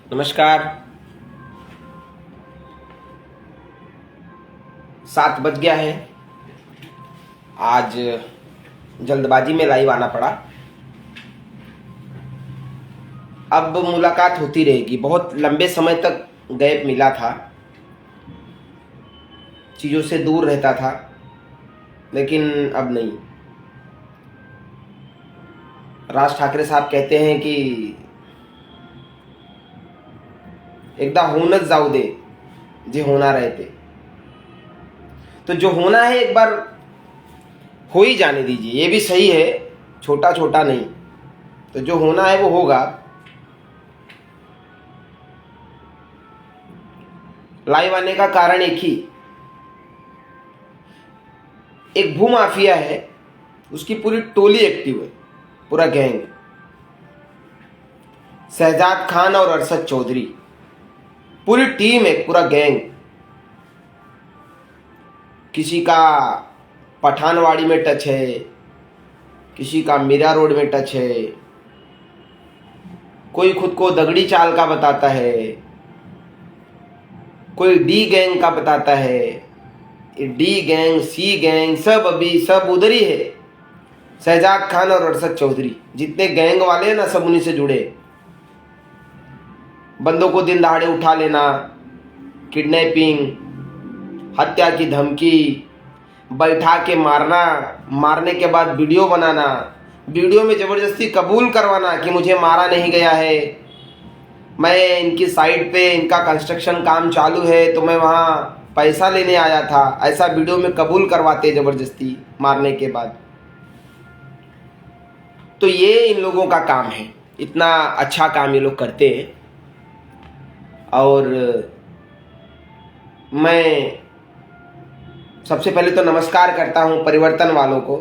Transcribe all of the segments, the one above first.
नमस्कार। 7 बज गया है। आज जल्दबाजी में लाइव आना पड़ा। अब मुलाकात होती रहेगी। बहुत लंबे समय तक गैप मिला था, चीज़ों से दूर रहता था, लेकिन अब नहीं। राज ठाकरे साहब कहते हैं कि एकदा होनच जाऊ दे जे होना रहते। तो जो होना है एक बार हो ही जाने दीजिए, ये भी सही है, छोटा छोटा नहीं। तो जो होना है वो होगा। लाइव आने का कारण एक ही, एक भूमाफिया है, उसकी पूरी टोली एक्टिव है, पूरा गैंग। शहजाद खान और अरशद चौधरी, पूरी टीम है, पूरा गैंग। किसी का पठानवाड़ी में टच है, किसी का मीरा रोड में टच है, कोई खुद को दगड़ी चाल का बताता है, कोई डी गैंग का बताता है। डी गैंग, सी गैंग, सब अभी सब उधर ही है। शहजाद खान और अरशद चौधरी जितने गैंग वाले हैं ना, सब उन्हीं से जुड़े। बंदों को दिन दहाड़े उठा लेना, किडनैपिंग, हत्या की धमकी, बैठा के मारना, मारने के बाद वीडियो बनाना, वीडियो में ज़बरदस्ती कबूल करवाना कि मुझे मारा नहीं गया है, मैं इनकी साइड पे, इनका कंस्ट्रक्शन काम चालू है तो मैं वहाँ पैसा लेने आया था, ऐसा वीडियो में कबूल करवाते ज़बरदस्ती मारने के बाद। तो ये इन लोगों का काम है। इतना अच्छा काम ये लोग करते हैं। और मैं सबसे पहले तो नमस्कार करता हूं परिवर्तन वालों को।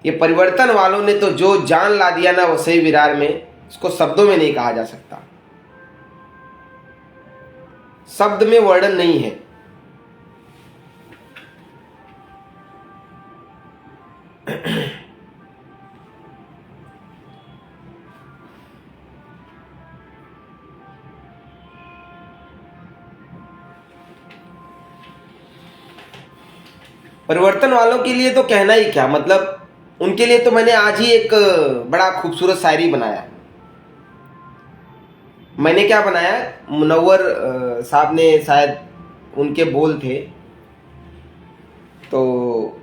ये परिवर्तन वालों ने तो जो जान ला दिया ना वसई विरार में, इसको शब्दों में नहीं कहा जा सकता, शब्द में वर्णन नहीं है। परिवर्तन वालों के लिए तो कहना ही क्या, मतलब उनके लिए तो मैंने आज ही एक बड़ा खूबसूरत शायरी बनाया। मैंने क्या बनाया, मुनव्वर साहब ने, शायद उनके बोल थे, तो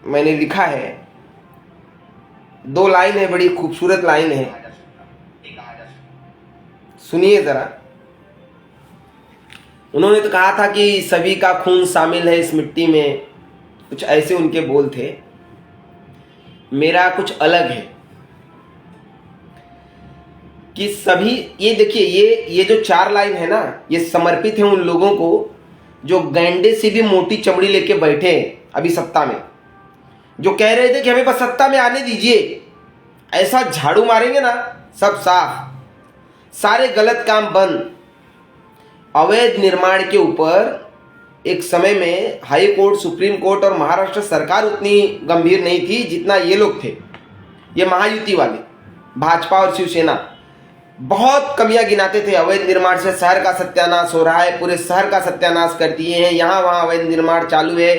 मैंने लिखा है। 2 लाइन है, बड़ी खूबसूरत लाइन है, सुनिए जरा। उन्होंने तो कहा था कि सभी का खून शामिल है इस मिट्टी में, कुछ ऐसे उनके बोल थे। मेरा कुछ अलग है कि सभी, ये देखिए, ये जो 4 लाइन है ना, ये समर्पित है उन लोगों को जो गैंडे से भी मोटी चमड़ी लेके बैठे अभी सत्ता में, जो कह रहे थे कि हमें बस सत्ता में आने दीजिए, ऐसा झाड़ू मारेंगे ना सब साफ, सारे गलत काम बंद। अवैध निर्माण के ऊपर एक समय में हाई कोर्ट, सुप्रीम कोर्ट और महाराष्ट्र सरकार उतनी गंभीर नहीं थी जितना ये लोग थे, ये महायुति वाले, भाजपा और शिवसेना। बहुत कमियां गिनाते थे। अवैध निर्माण से शहर का सत्यानाश हो रहा है, पूरे शहर का सत्यानाश कर दिए हैं, यहाँ वहाँ अवैध निर्माण चालू है।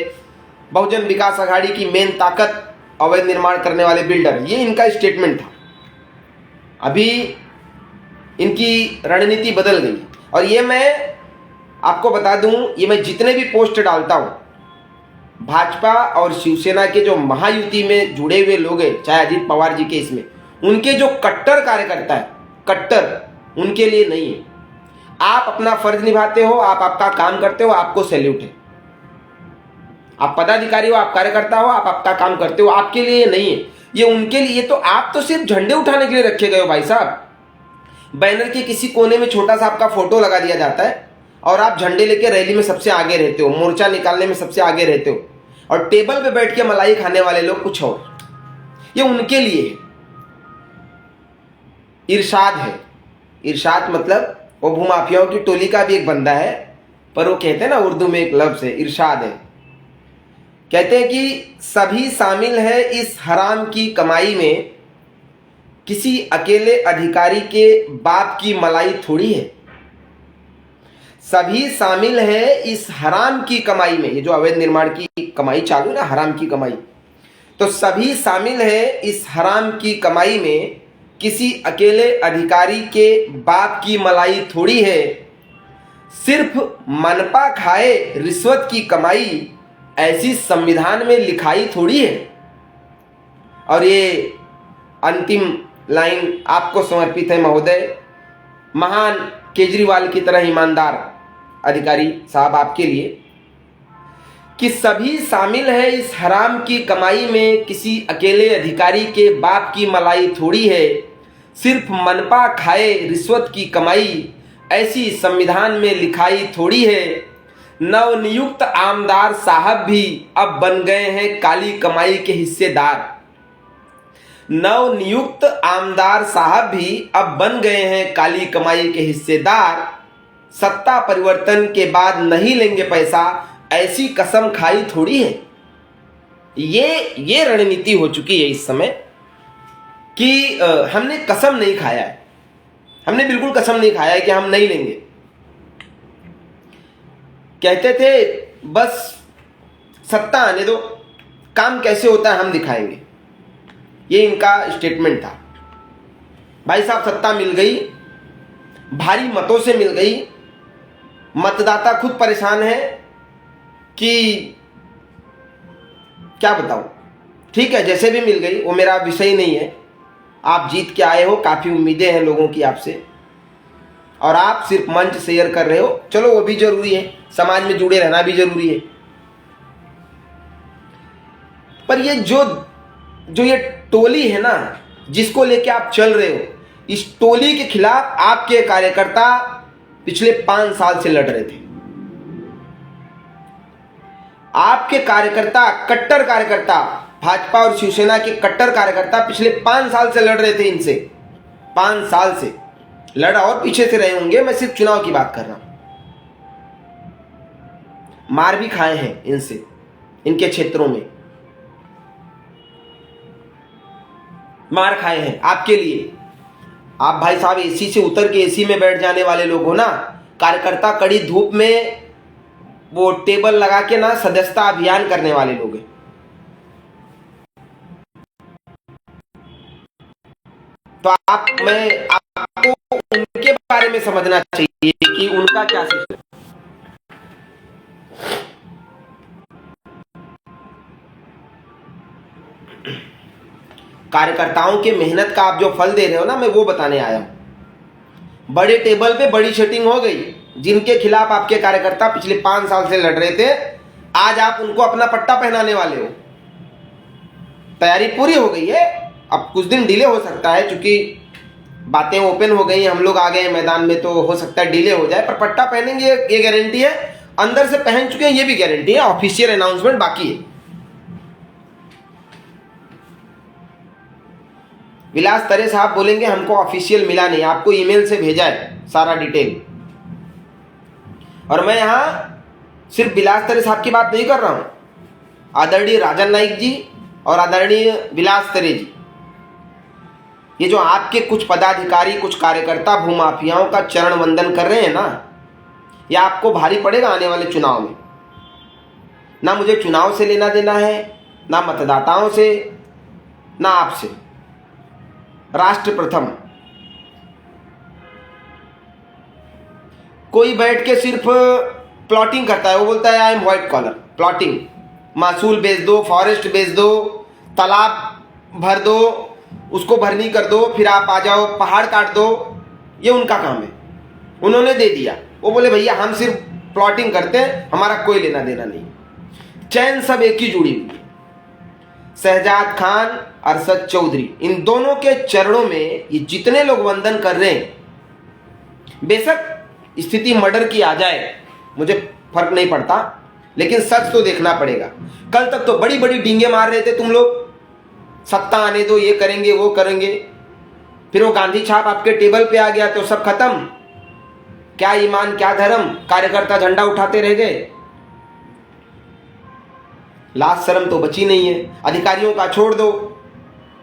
बहुजन विकास आघाड़ी की मेन ताकत अवैध निर्माण करने वाले बिल्डर, ये इनका स्टेटमेंट था। अभी इनकी रणनीति बदल गई। और ये मैं आपको बता दूं, ये मैं जितने भी पोस्ट डालता हूं, भाजपा और शिवसेना के जो महायुति में जुड़े हुए लोग हैं, चाहे अजीत पवार जी के, इसमें उनके जो कट्टर कार्यकर्ता है, कट्टर, उनके लिए नहीं है। आप अपना फर्ज निभाते हो, आप आपका काम करते हो, आपको सैल्यूट है। आप पदाधिकारी हो, आप कार्यकर्ता हो, आप आपका काम करते हो, आपके लिए नहीं है, ये उनके लिए। तो आप तो सिर्फ झंडे उठाने के लिए रखे गए हो भाई साहब। बैनर के किसी कोने में छोटा सा आपका फोटो लगा दिया जाता है और आप झंडे लेके रैली में सबसे आगे रहते हो, मोर्चा निकालने में सबसे आगे रहते हो, और टेबल पे बैठ के मलाई खाने वाले लोग कुछ और। ये उनके लिए है। इरशाद है, इरशाद मतलब वो भूमाफियाओं की टोली का भी एक बंदा है, पर वो कहते हैं ना उर्दू में एक लफ्ज है, इरशाद है। कहते हैं कि सभी शामिल है इस हराम की कमाई में, किसी अकेले अधिकारी के बाप की मलाई थोड़ी है। सभी शामिल हैं इस हराम की कमाई में। ये जो अवैध निर्माण की कमाई चालू है ना, हराम की कमाई, तो सभी शामिल हैं इस हराम की कमाई में। किसी अकेले अधिकारी के बाप की मलाई थोड़ी है। सिर्फ मनपा खाए रिश्वत की कमाई, ऐसी संविधान में लिखाई थोड़ी है। और ये अंतिम लाइन आपको समर्पित है महोदय, महान केजरीवाल की तरह ईमानदार अधिकारी साहब, आपके लिए, कि सभी शामिल है इस हराम की कमाई में। किसी अकेले अधिकारी के बाप की मलाई थोड़ी है। सिर्फ मनपा खाए रिश्वत की कमाई, ऐसी संविधान में लिखाई थोड़ी है। नवनियुक्त आमदार साहब भी अब बन गए हैं काली कमाई के हिस्सेदार। नवनियुक्त आमदार साहब भी अब बन गए हैं काली कमाई के हिस्सेदार। सत्ता परिवर्तन के बाद नहीं लेंगे पैसा, ऐसी कसम खाई थोड़ी है। ये रणनीति हो चुकी है इस समय कि हमने कसम नहीं खाया है, हमने बिल्कुल कसम नहीं खाया है कि हम नहीं लेंगे। कहते थे बस सत्ता आने दो, काम कैसे होता है हम दिखाएंगे, ये इनका स्टेटमेंट था। भाई साहब, सत्ता मिल गई, भारी मतों से मिल गई, मतदाता खुद परेशान है कि क्या बताऊं। ठीक है, जैसे भी मिल गई वो मेरा विषय नहीं है। आप जीत के आए हो, काफ़ी उम्मीदें हैं लोगों की आपसे, और आप सिर्फ मंच शेयर कर रहे हो। चलो वो भी जरूरी है, समाज में जुड़े रहना भी जरूरी है। पर ये जो ये टोली है ना, जिसको लेके आप चल रहे हो, इस टोली के खिलाफ आपके कार्यकर्ता पिछले 5 साल से लड़ रहे थे। आपके कार्यकर्ता, कट्टर कार्यकर्ता, भाजपा और शिवसेना के कट्टर कार्यकर्ता पिछले 5 साल से लड़ रहे थे इनसे। 5 साल से लड़ा और पीछे से रहे होंगे, मैं सिर्फ चुनाव की बात कर रहा हूं। मार भी खाए हैं इनसे, इनके क्षेत्रों में मार खाए हैं आपके लिए। आप भाई साहब एसी से उतर के एसी में बैठ जाने वाले लोग हो ना। कार्यकर्ता कड़ी धूप में वो टेबल लगा के ना सदस्यता अभियान करने वाले लोग हैं। तो आपको उनके बारे में समझना चाहिए कि उनका क्या सिस्टम। कार्यकर्ताओं के मेहनत का आप जो फल दे रहे हो ना, मैं वो बताने आया हूं। बड़े टेबल पे बड़ी सेटिंग हो गई। जिनके खिलाफ आपके कार्यकर्ता पिछले 5 साल से लड़ रहे थे, आज आप उनको अपना पट्टा पहनाने वाले हो। तैयारी पूरी हो गई है, अब कुछ दिन डिले हो सकता है, क्योंकि बातें ओपन हो गई, हम लोग आ गए मैदान में, तो हो सकता है डिले हो जाए, पर पट्टा पहनेंगे ये गारंटी है। अंदर से पहन चुके हैं ये भी गारंटी है। ऑफिशियल अनाउंसमेंट बाकी है। विलास तरे साहब बोलेंगे हमको ऑफिशियल मिला नहीं, आपको ईमेल से भेजा है सारा डिटेल। और मैं यहां सिर्फ विलास तरे साहब की बात नहीं कर रहा हूं, आदरणीय राजन नाइक जी और आदरणीय विलास तरे जी, ये जो आपके कुछ पदाधिकारी, कुछ कार्यकर्ता भूमाफियाओं का चरण वंदन कर रहे हैं ना, ये आपको भारी पड़ेगा आने वाले चुनाव में। ना मुझे चुनाव से लेना देना है, ना मतदाताओं से, ना आपसे। राष्ट्र प्रथम। कोई बैठ के सिर्फ प्लॉटिंग करता है, वो बोलता है I am white collar. Plotting, महसूल बेच दो, फॉरेस्ट बेच दो, तालाब भर दो, उसको भरनी कर दो, फिर आप आ जाओ, पहाड़ काट दो, ये उनका काम है। उन्होंने दे दिया, वो बोले भैया हम सिर्फ प्लॉटिंग करते हैं, हमारा कोई लेना देना नहीं। चैन सब एक ही जुड़ी हुई। शहजाद खान, अरशद चौधरी, इन दोनों के चरणों में ये जितने लोग वंदन कर रहे हैं, बेशक स्थिति मर्डर की आ जाए, मुझे फर्क नहीं पड़ता, लेकिन सच तो देखना पड़ेगा। कल तक तो बड़ी बड़ी डींगे मार रहे थे तुम लोग, सत्ता आने दो, ये करेंगे वो करेंगे, फिर वो गांधी छाप आपके टेबल पे आ गया तो सब खत्म। क्या ईमान, क्या धर्म, कार्यकर्ता झंडा उठाते रह गए। लाज शर्म तो बची नहीं है। अधिकारियों का छोड़ दो,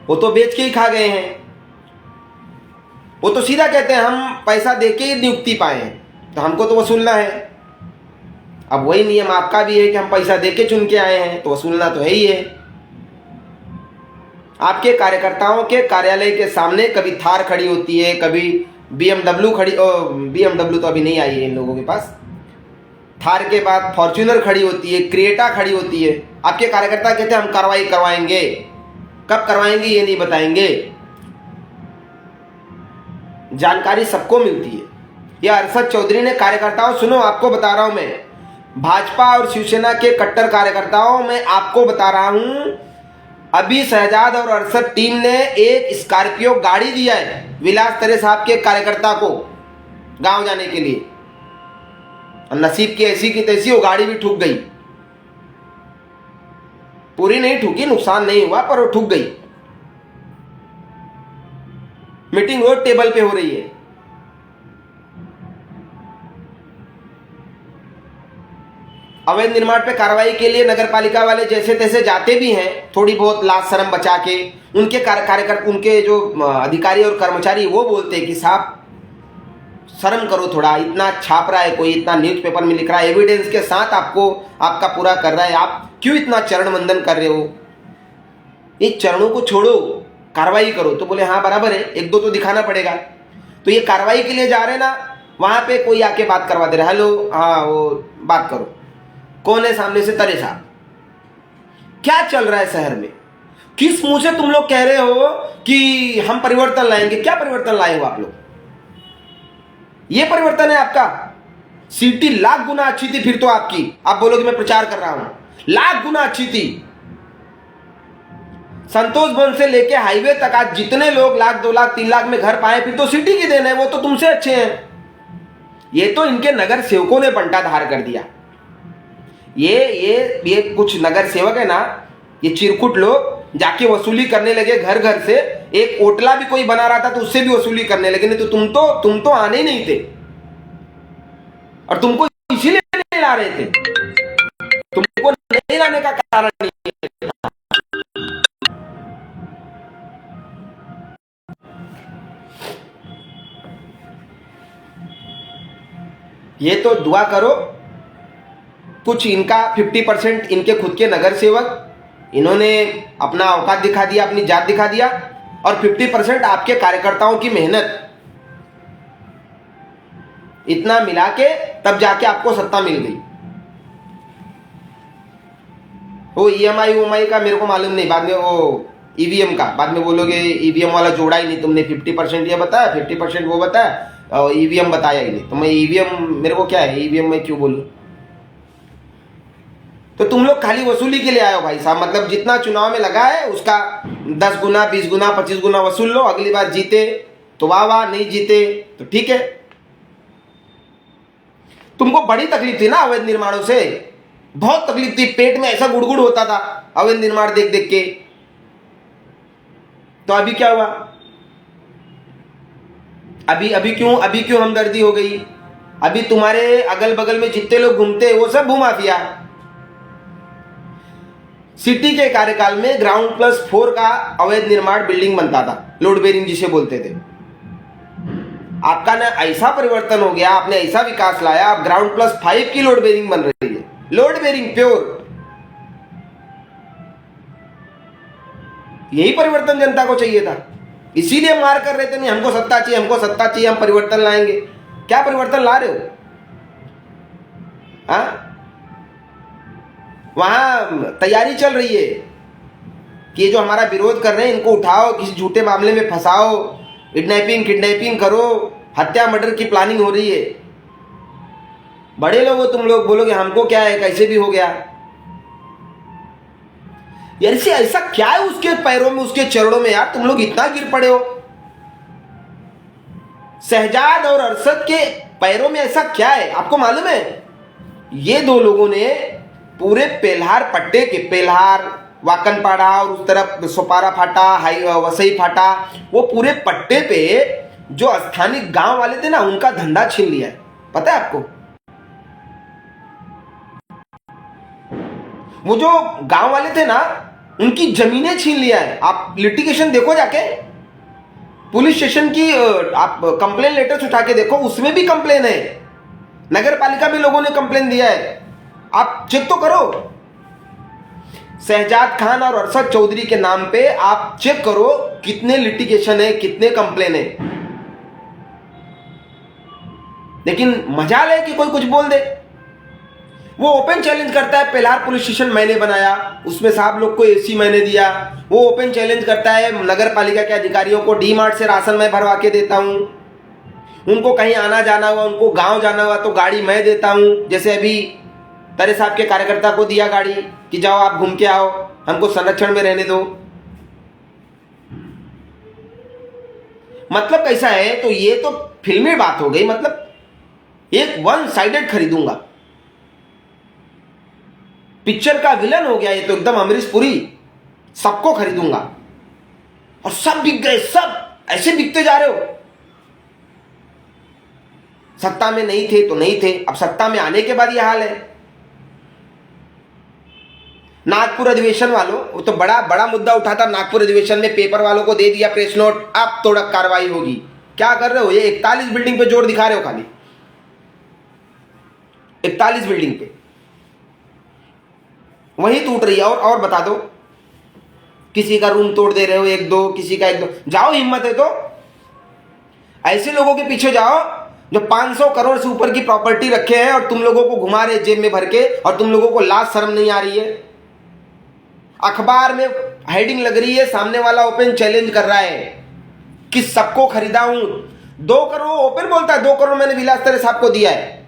वो तो बेच के ही खा गए हैं। वो तो सीधा कहते हैं हम पैसा देके ही नियुक्ति पाए हैं, तो हमको तो वसूलना है। अब वही नियम आपका भी है कि हम पैसा देके चुन के आए हैं, तो वसूलना तो है ही है। आपके कार्यकर्ताओं के कार्यालय के सामने कभी थार खड़ी होती है, कभी BMW खड़ी, BMW तो अभी नहीं आई है इन लोगों के पास। थार के बाद फॉर्च्यूनर खड़ी होती है, क्रिएटा खड़ी होती है। आपके कार्यकर्ता कहते हैं हम कार्रवाई करवाएंगे, कब करवाएंगे ये नहीं बताएंगे। जानकारी सबको मिलती है। ये अरशद चौधरी ने कार्यकर्ताओं, सुनो आपको बता रहा हूं मैं, भाजपा और शिवसेना के कट्टर कार्यकर्ताओं में आपको बता रहा हूं, अभी शहजाद और अरशद टीम ने एक स्कॉर्पियो गाड़ी दिया है विलास तरे साहब के कार्यकर्ता को गांव जाने के लिए। नसीब की ऐसी की तैसी वो गाड़ी भी ठुक गई, पूरी नहीं ठुकी, नुकसान नहीं हुआ, पर वो ठुक गई। मीटिंग रोड टेबल पे हो रही है। अवैध निर्माण पे कार्रवाई के लिए नगर पालिका वाले जैसे तैसे जाते भी हैं, थोड़ी बहुत लाज शर्म बचा के। उनके कार्यकर्ता, उनके जो अधिकारी और कर्मचारी वो बोलते हैं कि साहब शर्म करो थोड़ा, इतना छाप रहा है कोई, इतना न्यूज़पेपर में लिख रहा है, एविडेंस के साथ आपको आपका पूरा कर रहा है, आप क्यों इतना चरण वंदन कर रहे हो, ये चरणों को छोड़ो, कार्रवाई करो। तो बोले हाँ बराबर है, एक दो तो दिखाना पड़ेगा। तो ये कार्रवाई के लिए जा रहे ना, वहां पे कोई आके बात करवा दे रहा, हेलो हाँ वो बात करो, कौन है सामने से? तरे साहब। क्या चल रहा है शहर में? किस मुंह से तुम लोग कह रहे हो कि हम परिवर्तन लाएंगे? क्या परिवर्तन लाए हो आप लोग? ये परिवर्तन है आपका? सिटी लाख गुना अच्छी थी फिर तो आपकी, आप बोलोगे मैं प्रचार कर रहा हूं, लाख गुना अच्छी थी। संतोष भवन से लेके हाईवे तक आज जितने लोग लाख, 2 लाख, 3 लाख में घर पाए, फिर तो सिटी की देन है, वो तो तुमसे अच्छे हैं। ये तो इनके नगर सेवकों ने बंटाधार कर दिया। ये कुछ नगर सेवक है ना, ये चिरकुट लोग जाके वसूली करने लगे घर घर से। एक ओटला भी कोई बना रहा था तो उससे भी वसूली करने लगे। नहीं तो तुम तो आने ही नहीं थे, और तुमको इसीलिए नहीं ला रहे थे, तुमको नहीं लाने का कारण नहीं है। ये तो दुआ करो, कुछ इनका 50% इनके खुद के नगर सेवक, इन्होंने अपना औकात दिखा दिया, अपनी जात दिखा दिया, और 50% आपके कार्यकर्ताओं की मेहनत, इतना मिला के तब जाके आपको सत्ता मिल गई। वो EMI का मेरे को मालूम नहीं, बाद में वो EVM का, बाद में बोलोगे EVM वाला जोड़ा ही नहीं तुमने, 50% ये बताया, 50% वो बताया, और EVM बताया ही नहीं। तो मैं EVM, मेरे को क्या है EVM में क्यों बोलूं? तो तुम लोग खाली वसूली के लिए आए हो भाई साहब, मतलब जितना चुनाव में लगा है उसका 10 गुना, 20 गुना, 25 गुना वसूल लो। अगली बार जीते तो वाह वाह, नहीं जीते तो ठीक है। तुमको बड़ी तकलीफ थी ना अवैध निर्माणों से, बहुत तकलीफ थी, पेट में ऐसा गुड़गुड़ होता था अवैध निर्माण देख देख के। तो अभी क्या हुआ? अभी क्यों हमदर्दी हो गई? अभी तुम्हारे अगल बगल में जितने लोग घूमते हैं वो सब भूमाफिया। सिटी के कार्यकाल में ग्राउंड+4 का अवैध निर्माण बिल्डिंग बनता था, लोड बेरिंग जिसे बोलते थे। आपका ना ऐसा परिवर्तन हो गया, आपने ऐसा विकास लाया, अब ग्राउंड+5 की लोड बेरिंग बन रही है, लोड बेरिंग प्योर। यही परिवर्तन जनता को चाहिए था, इसीलिए मार कर रहे थे, नहीं हमको सत्ता चाहिए, हमको सत्ता चाहिए, हम परिवर्तन लाएंगे। क्या परिवर्तन ला रहे हो? हाँ, वहां तैयारी चल रही है कि जो हमारा विरोध कर रहे हैं इनको उठाओ, किसी झूठे मामले में फंसाओ, किडनैपिंग करो, हत्या मर्डर की प्लानिंग हो रही है। बड़े लोग हो तुम लोग, बोलोगे हमको क्या है, कैसे भी हो गया। यार से ऐसा क्या है उसके पैरों में, उसके चरणों में यार, तुम लोग इतना गिर पड़े हो। शहजाद और अरशद के पैरों में ऐसा क्या है आपको मालूम है? ये दो लोगों ने पूरे पेल्हार पट्टे के, पेल्हार, वाकनपाड़ा और उस तरफ सोपारा फाटा, वसई फाटा, वो पूरे पट्टे पे जो स्थानीय गांव वाले थे ना, उनका धंधा छीन लिया है। पता है आपको? वो जो गांव वाले थे ना, उनकी जमीनें छीन लिया है। आप लिटिगेशन देखो जाके, पुलिस स्टेशन की आप कंप्लेन लेटर्स उठा के देखो, उसमें भी कंप्लेन है, नगर पालिका में लोगों ने कंप्लेन दिया है, आप चेक तो करो। शहजाद खान और अरशद चौधरी के नाम पे आप चेक करो कितने लिटिगेशन है, कितने कंप्लेन है। लेकिन मजाल है कि कोई कुछ बोल दे। वो ओपन चैलेंज करता है, पेलार पुलिस स्टेशन मैंने बनाया, उसमें साहब लोग को एसी मैंने दिया। वो ओपन चैलेंज करता है नगर पालिका के अधिकारियों को, डी मार्ट से राशन मैं भरवा के देता हूं, उनको कहीं आना जाना हुआ, उनको गांव जाना हुआ तो गाड़ी मैं देता हूं। जैसे अभी तरे साहब के कार्यकर्ता को दिया गाड़ी कि जाओ आप घूम के आओ, हमको संरक्षण में रहने दो। मतलब कैसा है, तो ये तो फिल्मी बात हो गई। मतलब एक वन साइडेड खरीदूंगा, पिक्चर का विलन हो गया ये तो एकदम अमरीश पुरी, सबको खरीदूंगा। और सब बिक गए, सब ऐसे बिकते जा रहे हो। सत्ता में नहीं थे तो नहीं थे, अब सत्ता में आने के बाद ये हाल है। नागपुर अधिवेशन वालों, वो तो बड़ा बड़ा मुद्दा उठा था नागपुर अधिवेशन में, पेपर वालों को दे दिया प्रेस नोट, अब तोड़क कार्रवाई होगी। क्या कर रहे हो, ये 41 बिल्डिंग पे जोर दिखा रहे हो, खाली 41 बिल्डिंग पे वही टूट रही है। और बता दो, किसी का रूम तोड़ दे रहे हो, एक दो, किसी का एक दो। जाओ, हिम्मत है तो ऐसे लोगों के पीछे जाओ जो 500 करोड़ से ऊपर की प्रॉपर्टी रखे हैं और तुम लोगों को घुमा रहे जेब में भर के, और तुम लोगों को लाज शर्म नहीं आ रही है। अखबार में हेडिंग लग रही है, सामने वाला ओपन चैलेंज कर रहा है कि सबको खरीदा हूं। 2 करोड़ ओपन बोलता है, 2 करोड़ मैंने विलास तरे साहब को दिया है।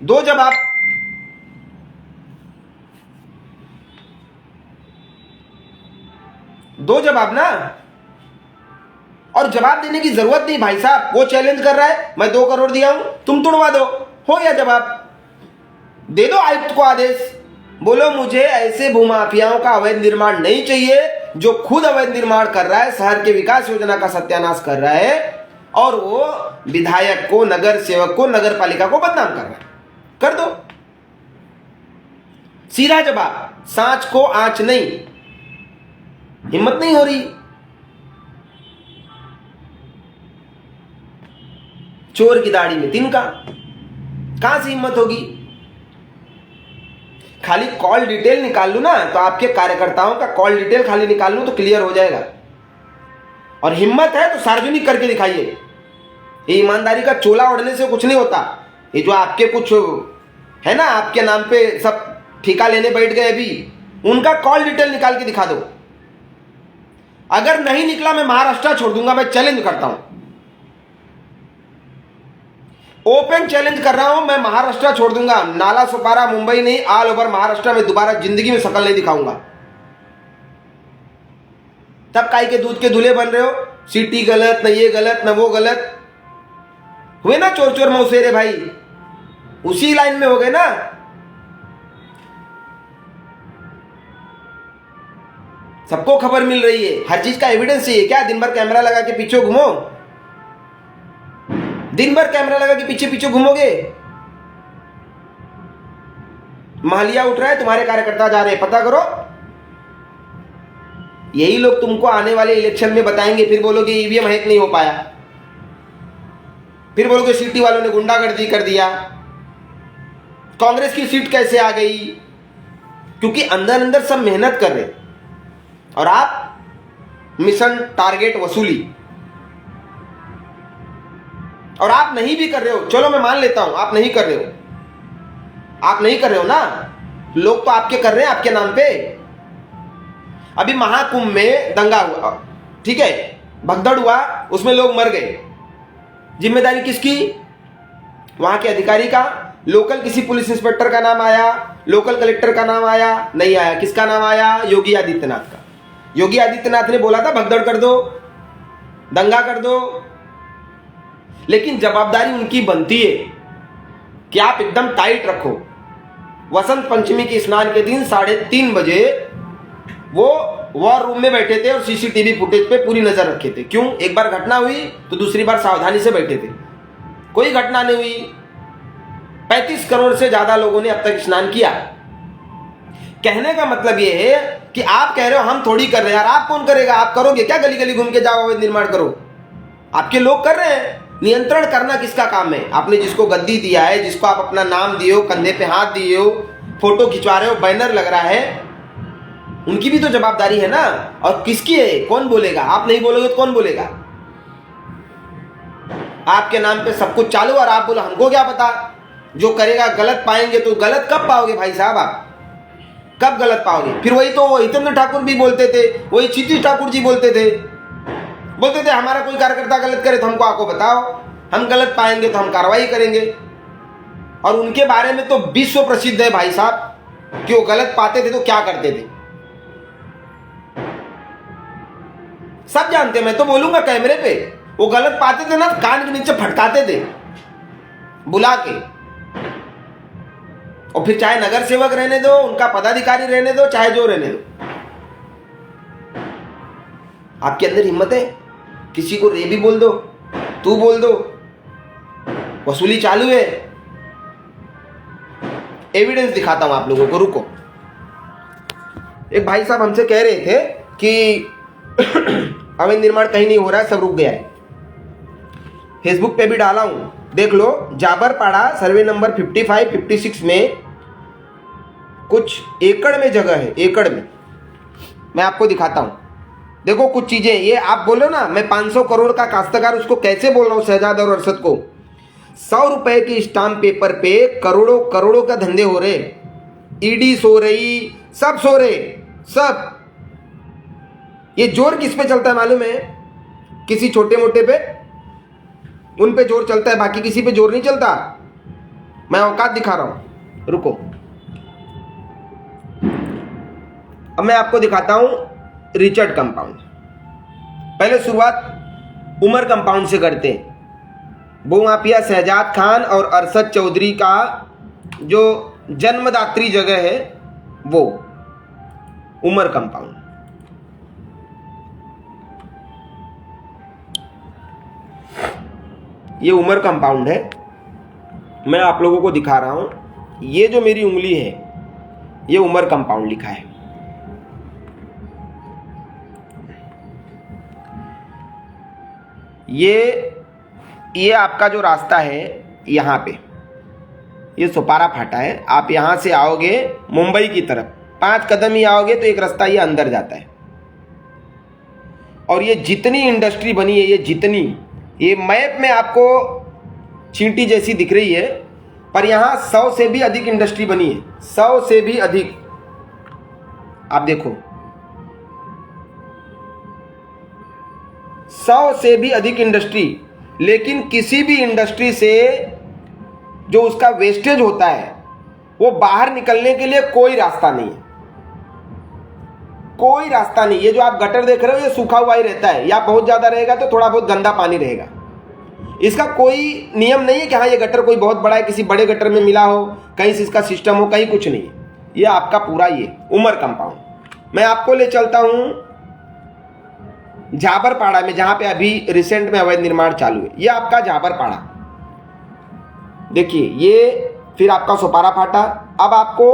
दो जवाब, दो जवाब ना। और जवाब देने की जरूरत नहीं भाई साहब, वो चैलेंज कर रहा है, मैं 2 करोड़ दिया हूं, तुम तुड़वा दो, हो गया जवाब। दे दो आयुक्त को आदेश, बोलो मुझे ऐसे भूमाफियाओं का अवैध निर्माण नहीं चाहिए जो खुद अवैध निर्माण कर रहा है, शहर के विकास योजना का सत्यानाश कर रहा है, और वो विधायक को, नगर सेवक को, नगर पालिका को बदनाम कर रहा है। कर दो, सीधा जवाब, सांच को आंच नहीं। हिम्मत नहीं हो रही। चोर की दाढ़ी में तिनका, कहां से हिम्मत होगी। खाली कॉल डिटेल निकाल लू ना, तो आपके कार्यकर्ताओं का कॉल डिटेल खाली निकाल लू तो क्लियर हो जाएगा। और हिम्मत है तो सार्वजनिक करके दिखाइए। ये ईमानदारी का चोला ओढ़ने से कुछ नहीं होता। ये जो आपके कुछ है ना, आपके नाम पे सब ठेका लेने बैठ गए अभी, उनका कॉल डिटेल निकाल के दिखा दो। अगर नहीं निकला मैं महाराष्ट्र छोड़ दूंगा, मैं चैलेंज करता हूं, ओपन चैलेंज कर रहा हूं, मैं महाराष्ट्र छोड़ दूंगा। नाला सुपारा मुंबई नहीं, ऑल ओवर महाराष्ट्र में दोबारा जिंदगी में शकल नहीं दिखाऊंगा। तब काई के दूध के दूल्हे बन रहे हो, सीटी गलत, न ये गलत, न वो गलत। हुए ना चोर चोर मौसेरे भाई, उसी लाइन में हो गए ना। सबको खबर मिल रही है, हर चीज का एविडेंस चाहिए। क्या दिन भर कैमरा लगा के पीछे घूमो, दिन भर कैमरा लगा के पीछे पीछे घूमोगे। मालिया उठ रहा है, तुम्हारे कार्यकर्ता जा रहे हैं, पता करो। यही लोग तुमको आने वाले इलेक्शन में बताएंगे, फिर बोलोगे ईवीएम हैक नहीं हो पाया, फिर बोलोगे सीटी वालों ने गुंडागर्दी कर दिया, कांग्रेस की सीट कैसे आ गई। क्योंकि अंदर अंदर सब मेहनत कर रहे और आप मिशन टारगेट वसूली। और आप नहीं भी कर रहे हो, चलो मैं मान लेता हूं आप नहीं कर रहे हो, आप नहीं कर रहे हो ना, लोग तो आपके कर रहे हैं आपके नाम पे। अभी महाकुंभ में दंगा हुआ, ठीक है, भगदड़ हुआ, उसमें लोग मर गए, जिम्मेदारी किसकी? वहां के अधिकारी का। लोकल किसी पुलिस इंस्पेक्टर का नाम आया, लोकल कलेक्टर का नाम आया? नहीं आया। किसका नाम आया? योगी आदित्यनाथ का। योगी आदित्यनाथ ने बोला था भगदड़ कर दो, दंगा कर दो, लेकिन जवाबदारी उनकी बनती है कि आप एकदम टाइट रखो। वसंत पंचमी के स्नान के दिन 3:30 बजे वो वॉर रूम में बैठे थे और सीसीटीवी फुटेज पे पूरी नजर रखे थे। क्यों? एक बार घटना हुई तो दूसरी बार सावधानी से बैठे थे। कोई घटना नहीं हुई। 35 करोड़ से ज्यादा लोगों ने अब तक स्नान किया। कहने का मतलब ये है कि आप कह रहे हो हम थोड़ी कर रहे हैं यार, आप कौन करेगा? आप करोगे क्या? गली गली घूम के जाओ, अवैध निर्माण करो। आपके लोग कर रहे हैं। नियंत्रण करना किसका काम है? आपने जिसको गद्दी दिया है, जिसको आप अपना नाम दिए हो, कंधे पे हाथ दिए हो, फोटो खिंचवा रहे हो, बैनर लग रहा है, उनकी भी तो जवाबदारी है ना। और किसकी है? कौन बोलेगा? आप नहीं बोलोगे तो कौन बोलेगा? आपके नाम पे सब कुछ चालू और आप बोलो हमको क्या पता। जो करेगा गलत पाएंगे तो गलत कब पाओगे भाई साहब? आप कब गलत पाओगे? फिर वही तो हितेंद्र ठाकुर भी बोलते थे, वही क्षितिज ठाकुर जी बोलते थे हमारा कोई कार्यकर्ता गलत करे तो हमको आको बताओ, हम गलत पाएंगे तो हम कार्रवाई करेंगे। और उनके बारे में तो विश्व प्रसिद्ध है भाई साहब कि वो गलत पाते थे तो क्या करते थे, सब जानते। मैं तो बोलूंगा कैमरे पे, वो गलत पाते थे ना, कान के नीचे फटकाते थे बुला के। और फिर चाहे नगर सेवक रहने दो, उनका पदाधिकारी रहने दो, चाहे जो रहने दो, आपके अंदर हिम्मत है? किसी को रे भी बोल दो, तू बोल दो, वसूली चालू है। एविडेंस दिखाता हूं आप लोगों को, रुको। एक भाई साहब हमसे कह रहे थे कि अवैध निर्माण कहीं नहीं हो रहा है, सब रुक गया है। फेसबुक पे भी डाला हूं, देख लो। जाबरपाड़ा सर्वे नंबर 55, 56 में कुछ एकड़ में जगह है, एकड़ में। मैं आपको दिखाता हूं, देखो कुछ चीजें। ये आप बोलो ना मैं 500 करोड़ का काश्तकार, उसको कैसे बोल रहा हूं शहजाद और अरशद को। 100 रुपए की स्टाम्प पेपर पे करोड़ों करोड़ों का धंधे हो रहे। ईडी सो रही, सब सो रहे, सब। ये जोर किस पे चलता है मालूम है? किसी छोटे मोटे पे, उन पे जोर चलता है, बाकी किसी पे जोर नहीं चलता। मैं औकात दिखा रहा हूं, रुको। अब मैं आपको दिखाता हूं रिचर्ड कंपाउंड। पहले शुरुआत उमर कंपाउंड से करते हैं। भूमाफिया शहजाद खान और अरशद चौधरी का जो जन्मदात्री जगह है वो उमर कंपाउंड। ये उमर कंपाउंड है, मैं आप लोगों को दिखा रहा हूं। ये जो मेरी उंगली है ये उमर कंपाउंड लिखा है। ये आपका जो रास्ता है यहाँ पे, ये सुपारा फाटा है। आप यहाँ से आओगे मुंबई की तरफ, 5 कदम ही आओगे तो एक रास्ता ये अंदर जाता है। और ये जितनी इंडस्ट्री बनी है, ये जितनी, ये मैप में आपको चींटी जैसी दिख रही है, पर यहाँ 100 से भी अधिक इंडस्ट्री बनी है, 100 से भी अधिक। आप देखो 100 से भी अधिक इंडस्ट्री। लेकिन किसी भी इंडस्ट्री से जो उसका वेस्टेज होता है वो बाहर निकलने के लिए कोई रास्ता नहीं है, कोई रास्ता नहीं। ये जो आप गटर देख रहे हो ये सूखा हुआ ही रहता है, या बहुत ज्यादा रहेगा तो थोड़ा बहुत गंदा पानी रहेगा। इसका कोई नियम नहीं है कि हाँ ये गटर कोई बहुत बड़ा है, किसी बड़े गटर में मिला हो, कहीं से इसका सिस्टम हो, कहीं कुछ नहीं है। ये आपका पूरा ये उमर कंपाउंड। मैं आपको ले चलता हूं जाबरपाड़ा में, जहां पे अभी रिसेंट में अवैध निर्माण चालू है। ये आपका जाबरपाड़ा, देखिए ये। फिर आपका सुपारा फाटा। अब आपको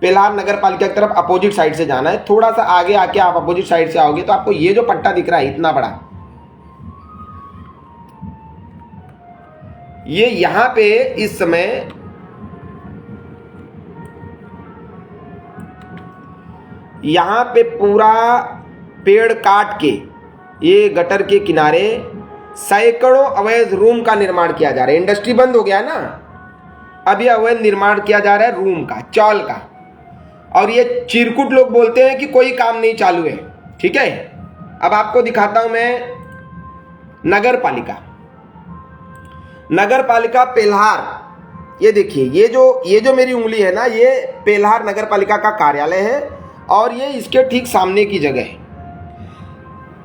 पेल्हार नगर पालिका की तरफ अपोजिट साइड से जाना है। थोड़ा सा आगे आके आप अपोजिट साइड से आओगे तो आपको ये जो पट्टा दिख रहा है इतना बड़ा, ये यहां पे इस समय यहां पे पूरा पेड़ काट के ये गटर के किनारे सैकड़ों अवैध रूम का निर्माण किया जा रहा है। इंडस्ट्री बंद हो गया ना, अब ये अवैध निर्माण किया जा रहा है रूम का, चौल का। और ये चिरकुट लोग बोलते हैं कि कोई काम नहीं चालू है, ठीक है। अब आपको दिखाता हूं मैं नगर पालिका, नगर पालिका पेल्हार। ये देखिए ये जो मेरी उंगली है ना, ये पेल्हार नगर पालिका का कार्यालय है और ये इसके ठीक सामने की जगह है।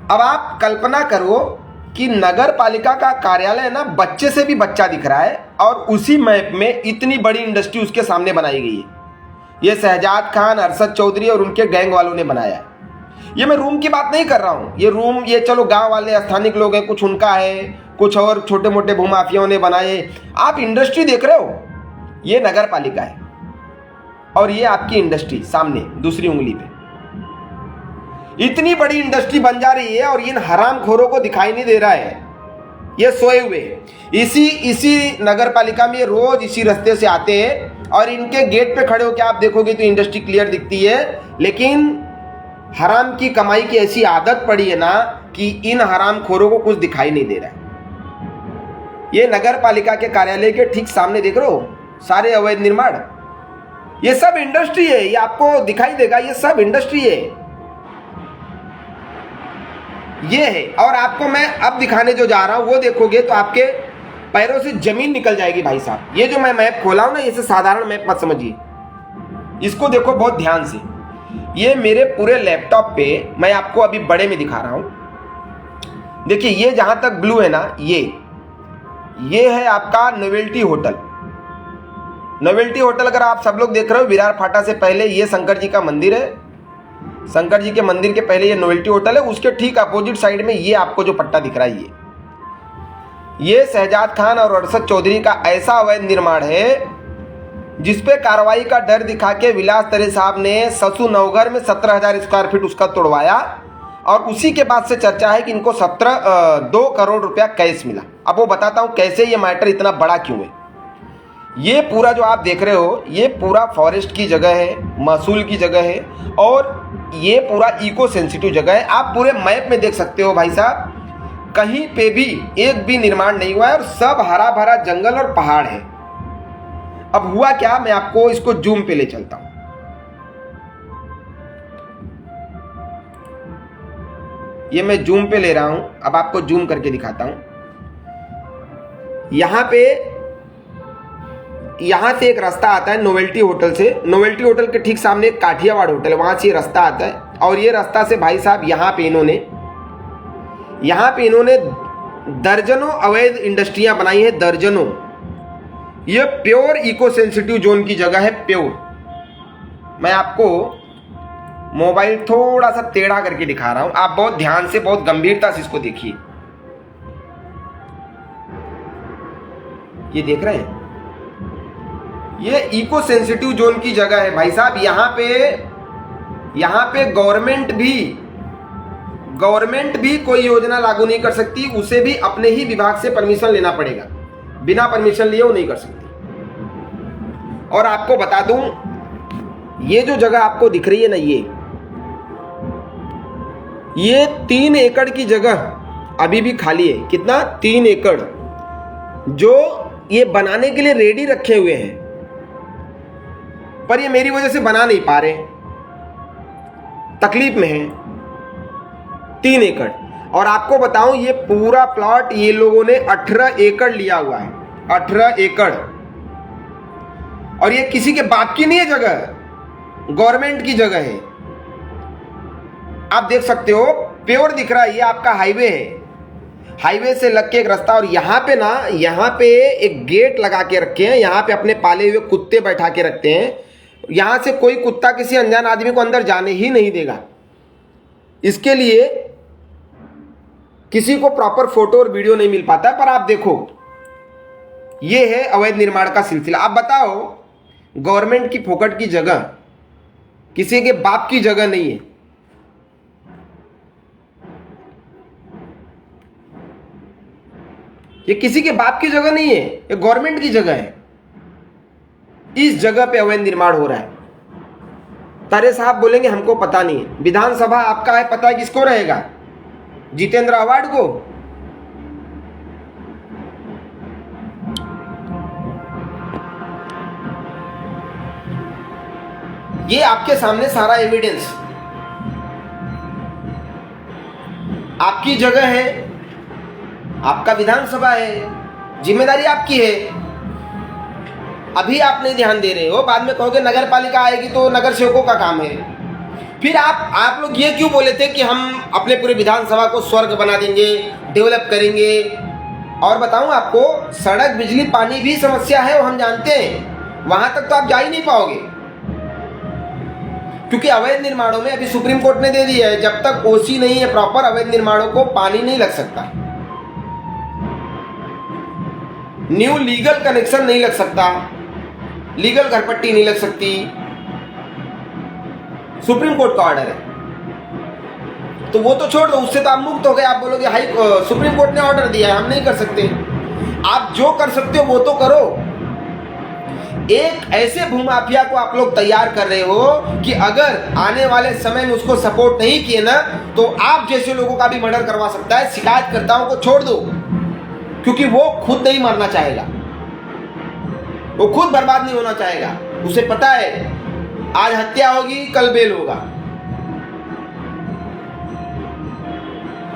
अब आप कल्पना करो कि नगर पालिका का कार्यालय ना बच्चे से भी बच्चा दिख रहा है और उसी मैप में इतनी बड़ी इंडस्ट्री उसके सामने बनाई गई है। ये शहजाद खान, अरशद चौधरी और उनके गैंग वालों ने बनाया है। ये मैं रूम की बात नहीं कर रहा हूँ, ये रूम ये चलो गांव वाले स्थानिक लोग हैं, कुछ उनका है, कुछ और छोटे मोटे भूमाफियाओं ने बनाए। आप इंडस्ट्री देख रहे हो, ये नगर पालिका है और ये आपकी इंडस्ट्री सामने दूसरी उंगली पे। इतनी बड़ी इंडस्ट्री बन जा रही है और इन हरामखोरों को दिखाई नहीं दे रहा है ये सोए हुए इसी नगर पालिका में, ये रोज इसी रास्ते से आते हैं और इनके गेट पे खड़े होकर आप देखोगे तो इंडस्ट्री क्लियर दिखती है। लेकिन हराम की कमाई की ऐसी आदत पड़ी है ना कि इन हरामखोरों को कुछ दिखाई नहीं दे रहा है। ये नगर पालिका के कार्यालय के ठीक सामने देख रहे हो सारे अवैध निर्माण, ये सब इंडस्ट्री है, ये आपको दिखाई देगा, ये सब इंडस्ट्री है, ये है। और आपको मैं अब दिखाने जो जा रहा हूं वो देखोगे तो आपके पैरों से जमीन निकल जाएगी भाई साहब। ये जो मैं मैप खोला हूं ना, इसे साधारण मैप मत समझिए, इसको देखो बहुत ध्यान से। ये मेरे पूरे लैपटॉप पे मैं आपको अभी बड़े में दिखा रहा हूं। देखिए ये जहां तक ब्लू है ना, ये है आपका नोवेल्टी होटल। नोवेल्टी होटल अगर आप सब लोग देख रहे हो, विरार फाटा से पहले ये शंकर जी का मंदिर है, शंकर जी के मंदिर के पहले ये नोवेल्टी होटल है। उसके ठीक अपोजिट साइड में ये आपको जो पट्टा दिख रहा है, ये शहजाद खान और अरशद चौधरी का ऐसा अवैध निर्माण है जिसपे कार्रवाई का डर दिखा के विलास तरे साहब ने ससु नवघर में 17,000 स्क्वायर फीट उसका तोड़वाया और उसी के बाद से चर्चा है कि इनको 2 करोड़ रुपया कैश मिला। अब वो बताता हूँ कैसे ये मैटर इतना बड़ा क्यों है। ये पूरा जो आप देख रहे हो, ये पूरा फॉरेस्ट की जगह है, महसूल की जगह है और ये पूरा इको सेंसिटिव जगह है। आप पूरे मैप में देख सकते हो भाई साहब, कहीं पे भी एक भी निर्माण नहीं हुआ है और सब हरा भरा जंगल और पहाड़ है। अब हुआ क्या, मैं आपको इसको जूम पे ले चलता हूं। ये मैं जूम पे ले रहा हूं, अब आपको जूम करके दिखाता हूं। यहां से एक रास्ता आता है नोवेल्टी होटल से, नोवेल्टी होटल के ठीक सामने एक काठियावाड़ होटल है, वहां से ये रास्ता आता है और ये रास्ता से भाई साहब यहां पे इन्होंने दर्जनों अवैध इंडस्ट्रियां बनाई है, दर्जनों। ये प्योर इको सेंसिटिव जोन की जगह है, प्योर। मैं आपको मोबाइल थोड़ा सा टेढ़ा करके दिखा रहा हूं, आप बहुत ध्यान से, बहुत गंभीरता से इसको देखिए। ये देख रहे हैं, ये इको सेंसिटिव जोन की जगह है भाई साहब। यहां पे गवर्नमेंट भी कोई योजना लागू नहीं कर सकती, उसे भी अपने ही विभाग से परमिशन लेना पड़ेगा, बिना परमिशन लिए वो नहीं कर सकती। और आपको बता दूं, ये जो जगह आपको दिख रही है ना, ये 3 एकड़ की जगह अभी भी खाली है। कितना? 3 एकड़, जो ये बनाने के लिए रेडी रखे हुए हैं, पर ये मेरी वजह से बना नहीं पा रहे, तकलीफ में है। 3 एकड़। और आपको बताऊं, ये पूरा प्लॉट ये लोगों ने 18 एकड़ लिया हुआ है, 18 एकड़। और ये किसी के बाप की नहीं है जगह, गवर्नमेंट की जगह है। आप देख सकते हो, प्योर दिख रहा है। ये आपका हाईवे है, हाईवे से लग के एक रास्ता, और यहाँ पे एक गेट लगा के रखे हैं। यहाँ पे अपने पाले हुए कुत्ते बैठा के रखते हैं। यहाँ से कोई कुत्ता किसी अनजान आदमी को अंदर जाने ही नहीं देगा। इसके लिए किसी को प्रॉपर फोटो और वीडियो नहीं मिल पाता है। पर आप देखो, ये है अवैध निर्माण का सिलसिला। आप बताओ, गवर्नमेंट की फोकट की जगह किसी के बाप की जगह नहीं है। ये किसी के बाप की जगह नहीं है, ये गवर्नमेंट की जगह है। इस जगह पे अवैध निर्माण हो रहा है। तारे साहब बोलेंगे हमको पता नहीं है। विधानसभा आपका है, पता है किसको रहेगा? जितेंद्र अवार्ड को। ये आपके सामने सारा एविडेंस, आपकी जगह है, आपका विधानसभा है, जिम्मेदारी आपकी है। अभी आप नहीं ध्यान दे रहे हो, बाद में कहोगे नगर पालिका आएगी तो नगर सेवकों का काम है। फिर आप लोग ये क्यों बोले थे कि हम अपने पूरे विधानसभा को स्वर्ग बना देंगे, डेवलप करेंगे। और बताऊं आपको, सड़क, बिजली, पानी भी समस्या है, वो हम जानते हैं। वहां तक तो आप जा ही नहीं पाओगे, क्योंकि अवैध निर्माणों में अभी सुप्रीम कोर्ट ने दे दिया है, जब तक ओसी नहीं है प्रॉपर, अवैध निर्माणों को पानी नहीं लग सकता, न्यू लीगल कनेक्शन नहीं लग सकता, लीगल घरपट्टी नहीं लग सकती। सुप्रीम कोर्ट का ऑर्डर है। तो वो तो छोड़ दो, उससे तो आप मुक्त हो गए। आप बोलोगे सुप्रीम कोर्ट ने ऑर्डर दिया है, हम नहीं कर सकते। आप जो कर सकते हो वो तो करो। एक ऐसे भूमाफिया को आप लोग तैयार कर रहे हो कि अगर आने वाले समय में उसको सपोर्ट नहीं किए ना, तो आप जैसे लोगों का भी मर्डर करवा सकता है। शिकायतकर्ताओं को छोड़ दो, क्योंकि वो खुद नहीं मरना चाहेगा, वो खुद बर्बाद नहीं होना चाहेगा। उसे पता है आज हत्या होगी, कल बेल होगा।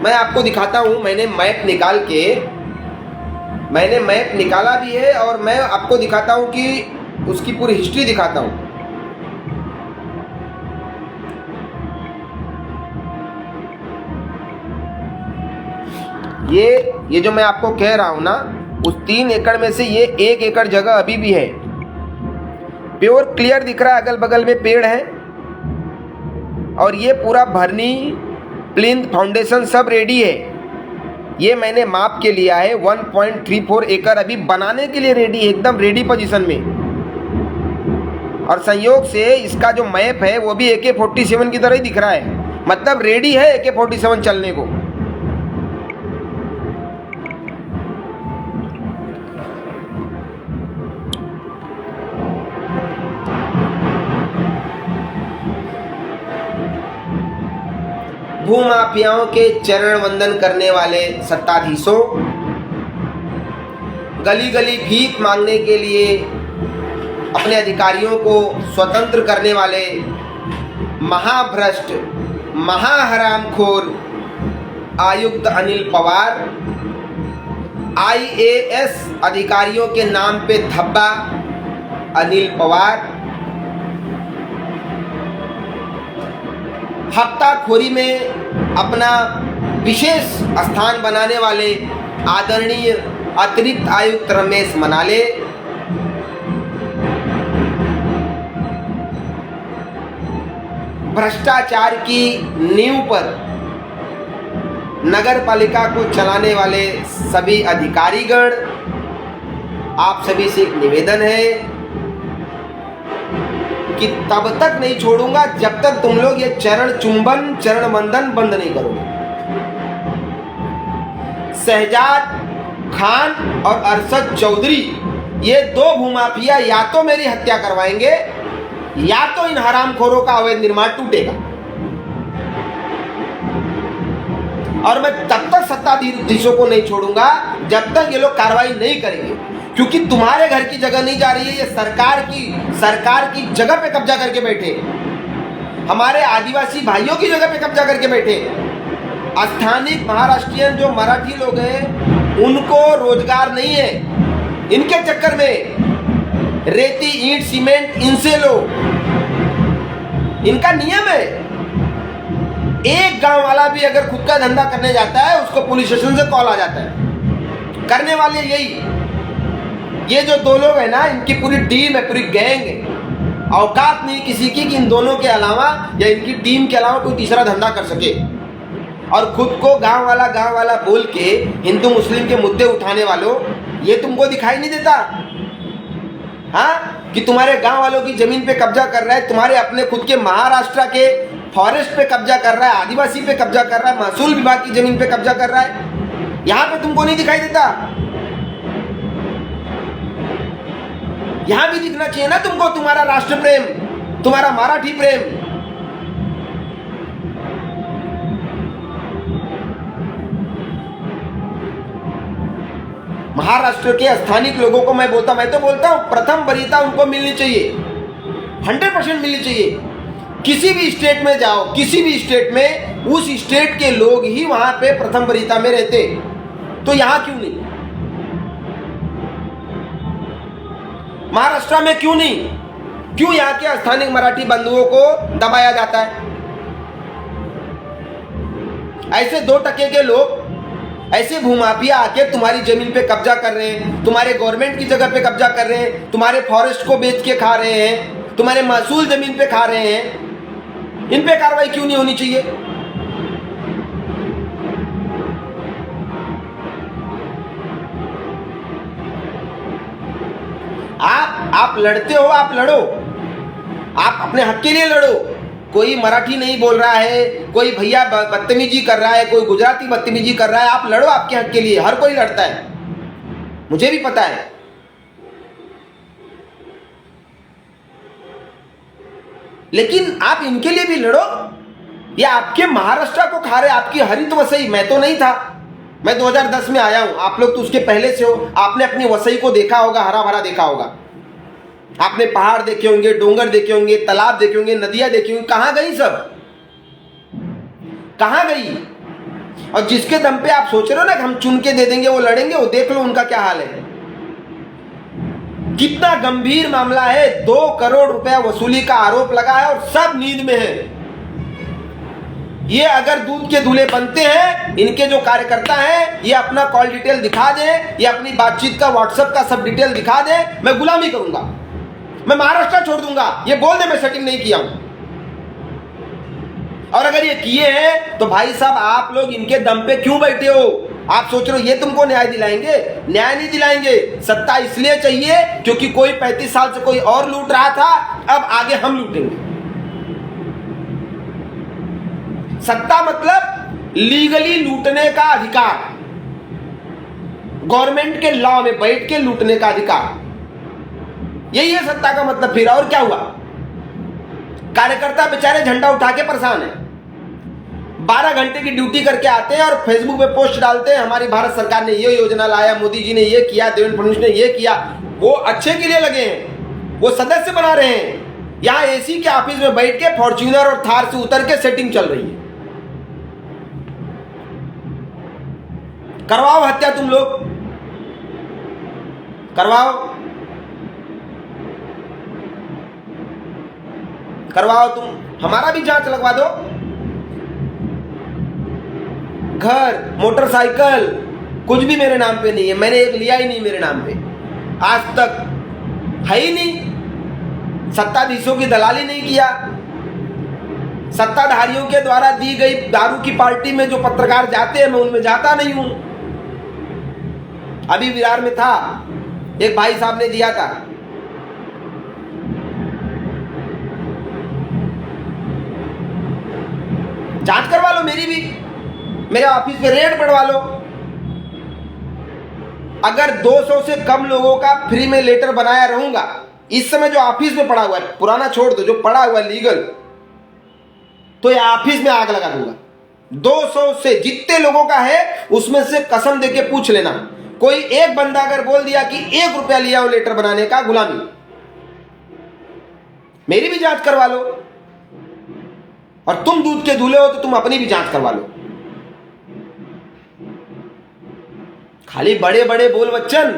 मैं आपको दिखाता हूं, मैंने मैप निकाला भी है, और मैं आपको दिखाता हूं कि उसकी पूरी हिस्ट्री दिखाता हूं। ये जो मैं आपको कह रहा हूं ना, उस 3 एकड़ में से ये 1 एकड़ जगह अभी भी है, प्योर क्लियर दिख रहा है, अगल बगल में पेड़ है, और ये पूरा भरनी, प्लिंथ, फाउंडेशन सब रेडी है। ये मैंने माप के लिया है, 1.34 एकड़ अभी बनाने के लिए रेडी है, एकदम रेडी पोजीशन में। और संयोग से इसका जो मैप है वो भी AK-47 की तरह ही दिख रहा है, मतलब रेडी है AK-47 चलने को। भूमाफियाओं के चरण वंदन करने वाले सत्ताधीशों, गली गली भीख मांगने के लिए अपने अधिकारियों को स्वतंत्र करने वाले महाभ्रष्ट, महाहरामखोर आयुक्त अनिल पवार, IAS अधिकारियों के नाम पे धब्बा अनिल पवार, हफ्ताखोरी में अपना विशेष स्थान बनाने वाले आदरणीय अतिरिक्त आयुक्त रमेश मनाले, भ्रष्टाचार की नींव पर नगर पालिका को चलाने वाले सभी अधिकारीगण, आप सभी से एक निवेदन है कि तब तक नहीं छोड़ूंगा जब तक तुम लोग ये चरण चुंबन, चरण वंदन बंद नहीं करोगे। शहजाद खान और अरशद चौधरी, ये 2 भूमाफिया या तो मेरी हत्या करवाएंगे या तो इन हरामखोरों का अवैध निर्माण टूटेगा। और मैं तब तक सत्ताधीशों को नहीं छोड़ूंगा जब तक ये लोग कार्रवाई नहीं करेंगे, क्योंकि तुम्हारे घर की जगह नहीं जा रही है, ये सरकार की जगह पे कब्जा करके बैठे, हमारे आदिवासी भाइयों की जगह पे कब्जा करके बैठे। स्थानीय महाराष्ट्रियन जो मराठी लोग हैं उनको रोजगार नहीं है, इनके चक्कर में रेती, ईंट, सीमेंट इनसे लो, इनका नियम है। एक गांव वाला भी अगर खुद का धंधा करने जाता है उसको पुलिस स्टेशन से कॉल आ जाता है। करने वाले यही, ये जो 2 लोग हैं ना, इनकी पूरी टीम है, पूरी गैंग है। औकात नहीं किसी की कि इन दोनों के अलावा या इनकी टीम के अलावा कोई तीसरा धंधा कर सके। और खुद को गांव वाला बोल के हिंदू मुस्लिम के मुद्दे उठाने वालों, ये तुमको दिखाई नहीं देता हाँ, कि तुम्हारे गांव वालों की जमीन पे कब्जा कर रहा है, तुम्हारे अपने खुद के महाराष्ट्र के फॉरेस्ट पे कब्जा कर रहा है, आदिवासी पे कब्जा कर रहा है, महसूल विभाग की जमीन पे कब्जा कर रहा है। यहां पे तुमको नहीं दिखाई देता? यहां भी दिखना चाहिए ना तुमको, तुम्हारा राष्ट्र प्रेम, तुम्हारा मराठी प्रेम। महाराष्ट्र के स्थानिक लोगों को मैं तो बोलता हूं प्रथम वरीयता उनको मिलनी चाहिए, 100% मिलनी चाहिए। किसी भी स्टेट में जाओ, किसी भी स्टेट में उस स्टेट के लोग ही वहां पे प्रथम वरीयता में रहते, तो यहां क्यों नहीं? महाराष्ट्र में क्यों नहीं? क्यों यहां के स्थानिक मराठी बंधुओं को दबाया जाता है? ऐसे 2% के लोग, ऐसे भूमाफिया आके तुम्हारी जमीन पे कब्जा कर रहे हैं, तुम्हारे गवर्नमेंट की जगह पे कब्जा कर रहे हैं, तुम्हारे फॉरेस्ट को बेच के खा रहे हैं, तुम्हारे महसूल जमीन पे खा रहे हैं। इन पे कार्रवाई क्यों नहीं होनी चाहिए? आप लड़ते हो, आप लड़ो, आप अपने हक के लिए लड़ो, कोई मराठी नहीं बोल रहा है, कोई भैया बदतमीजी कर रहा है, कोई गुजराती बदतमीजी कर रहा है, आप लड़ो आपके हक के लिए, हर कोई लड़ता है, मुझे भी पता है। लेकिन आप इनके लिए भी लड़ो। ये आपके महाराष्ट्र को खा रहे, आपकी हरित वसई। मैं तो नहीं था, मैं 2010 में आया हूं, आप लोग तो उसके पहले से हो। आपने अपनी वसई को देखा होगा, हरा भरा देखा होगा, आपने पहाड़ देखे होंगे, डोंगर देखे होंगे, तालाब देखे होंगे, नदियां देखी होंगी। कहां गई सब, कहां गई? और जिसके दम पे आप सोच रहे हो ना कि हम चुन के दे देंगे, वो लड़ेंगे, वो देख लो उनका क्या हाल है। कितना गंभीर मामला है, 2 करोड़ रुपया वसूली का आरोप लगा है और सब नींद में है। ये अगर दूध के दूल्हे बनते हैं, इनके जो कार्यकर्ता हैं, ये अपना कॉल डिटेल दिखा दे, ये अपनी बातचीत का व्हाट्सएप का सब डिटेल दिखा दे, मैं गुलामी करूंगा, मैं महाराष्ट्र छोड़ दूंगा। ये बोल दे मैं सेटिंग नहीं किया हूं। और अगर ये किए हैं तो भाई साहब आप लोग इनके दम पे क्यों बैठे हो? आप सोच रहे हो ये तुमको न्याय दिलाएंगे? न्याय नहीं दिलाएंगे। सत्ता इसलिए चाहिए क्योंकि कोई 35 साल से कोई और लूट रहा था, अब आगे हम लूटेंगे। सत्ता मतलब लीगली लूटने का अधिकार, गवर्नमेंट के लॉ में बैठ के लूटने का अधिकार, यही है सत्ता का मतलब। फिर और क्या हुआ? कार्यकर्ता बेचारे झंडा उठा के परेशान है, 12 घंटे की ड्यूटी करके आते हैं और फेसबुक पे पोस्ट डालते हैं, हमारी भारत सरकार ने ये योजना लाया, मोदी जी ने ये किया, देवेंद्र फडणवीस ने ये किया। वो अच्छे के लिए लगे हैं, वो सदस्य बना रहे हैं। यहां एसी के ऑफिस में बैठ के फॉर्च्यूनर और थार से उतर के सेटिंग चल रही है। करवाओ हत्या, तुम लोग करवाओ, तुम हमारा भी जांच लगवा दो। घर, मोटरसाइकिल कुछ भी मेरे नाम पे नहीं है, मैंने एक लिया ही नहीं मेरे नाम पे, आज तक है ही नहीं। सत्ताधीशों की दलाली नहीं किया। सत्ताधारियों के द्वारा दी गई दारू की पार्टी में जो पत्रकार जाते हैं, मैं उनमें जाता नहीं हूं। अभी विरार में था, एक भाई साहब ने दिया था, जांच करवा लो मेरी भी, मेरे ऑफिस पे रेड पड़वा लो। अगर 200 से कम लोगों का फ्री में लेटर बनाया रहूंगा, इस समय जो ऑफिस में पड़ा हुआ है, पुराना छोड़ दो, जो पड़ा हुआ है लीगल, तो ये ऑफिस में आग लगा दूंगा। 200 से जितने लोगों का है उसमें से कसम देके पूछ लेना, कोई एक बंदा अगर बोल दिया कि 1 रुपया लिया हो लेटर बनाने का, गुलामी, मेरी भी जांच करवा लो। और तुम दूध के दूल्हे हो तो तुम अपनी भी जांच करवा लो। खाली बड़े बड़े बोल वचन,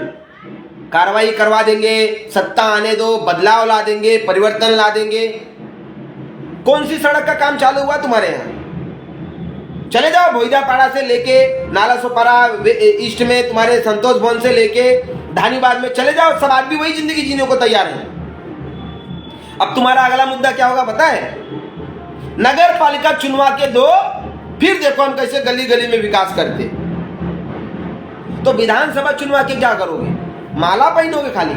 कार्रवाई करवा देंगे, सत्ता आने दो, बदलाव ला देंगे, परिवर्तन ला देंगे। कौन सी सड़क का काम चालू हुआ तुम्हारे यहां? चले जाओ भोईदापाड़ा से लेके नालासोपारा ईस्ट में, तुम्हारे संतोष भवन से लेके धानीबाद में चले जाओ, सब आदमी वही जिंदगी जीने को तैयार है। अब तुम्हारा अगला मुद्दा क्या होगा पता है? नगर पालिका चुनवा के दो, फिर देखो हम कैसे गली गली में विकास करते। तो विधानसभा चुनवा के क्या करोगे? माला पहनोगे खाली?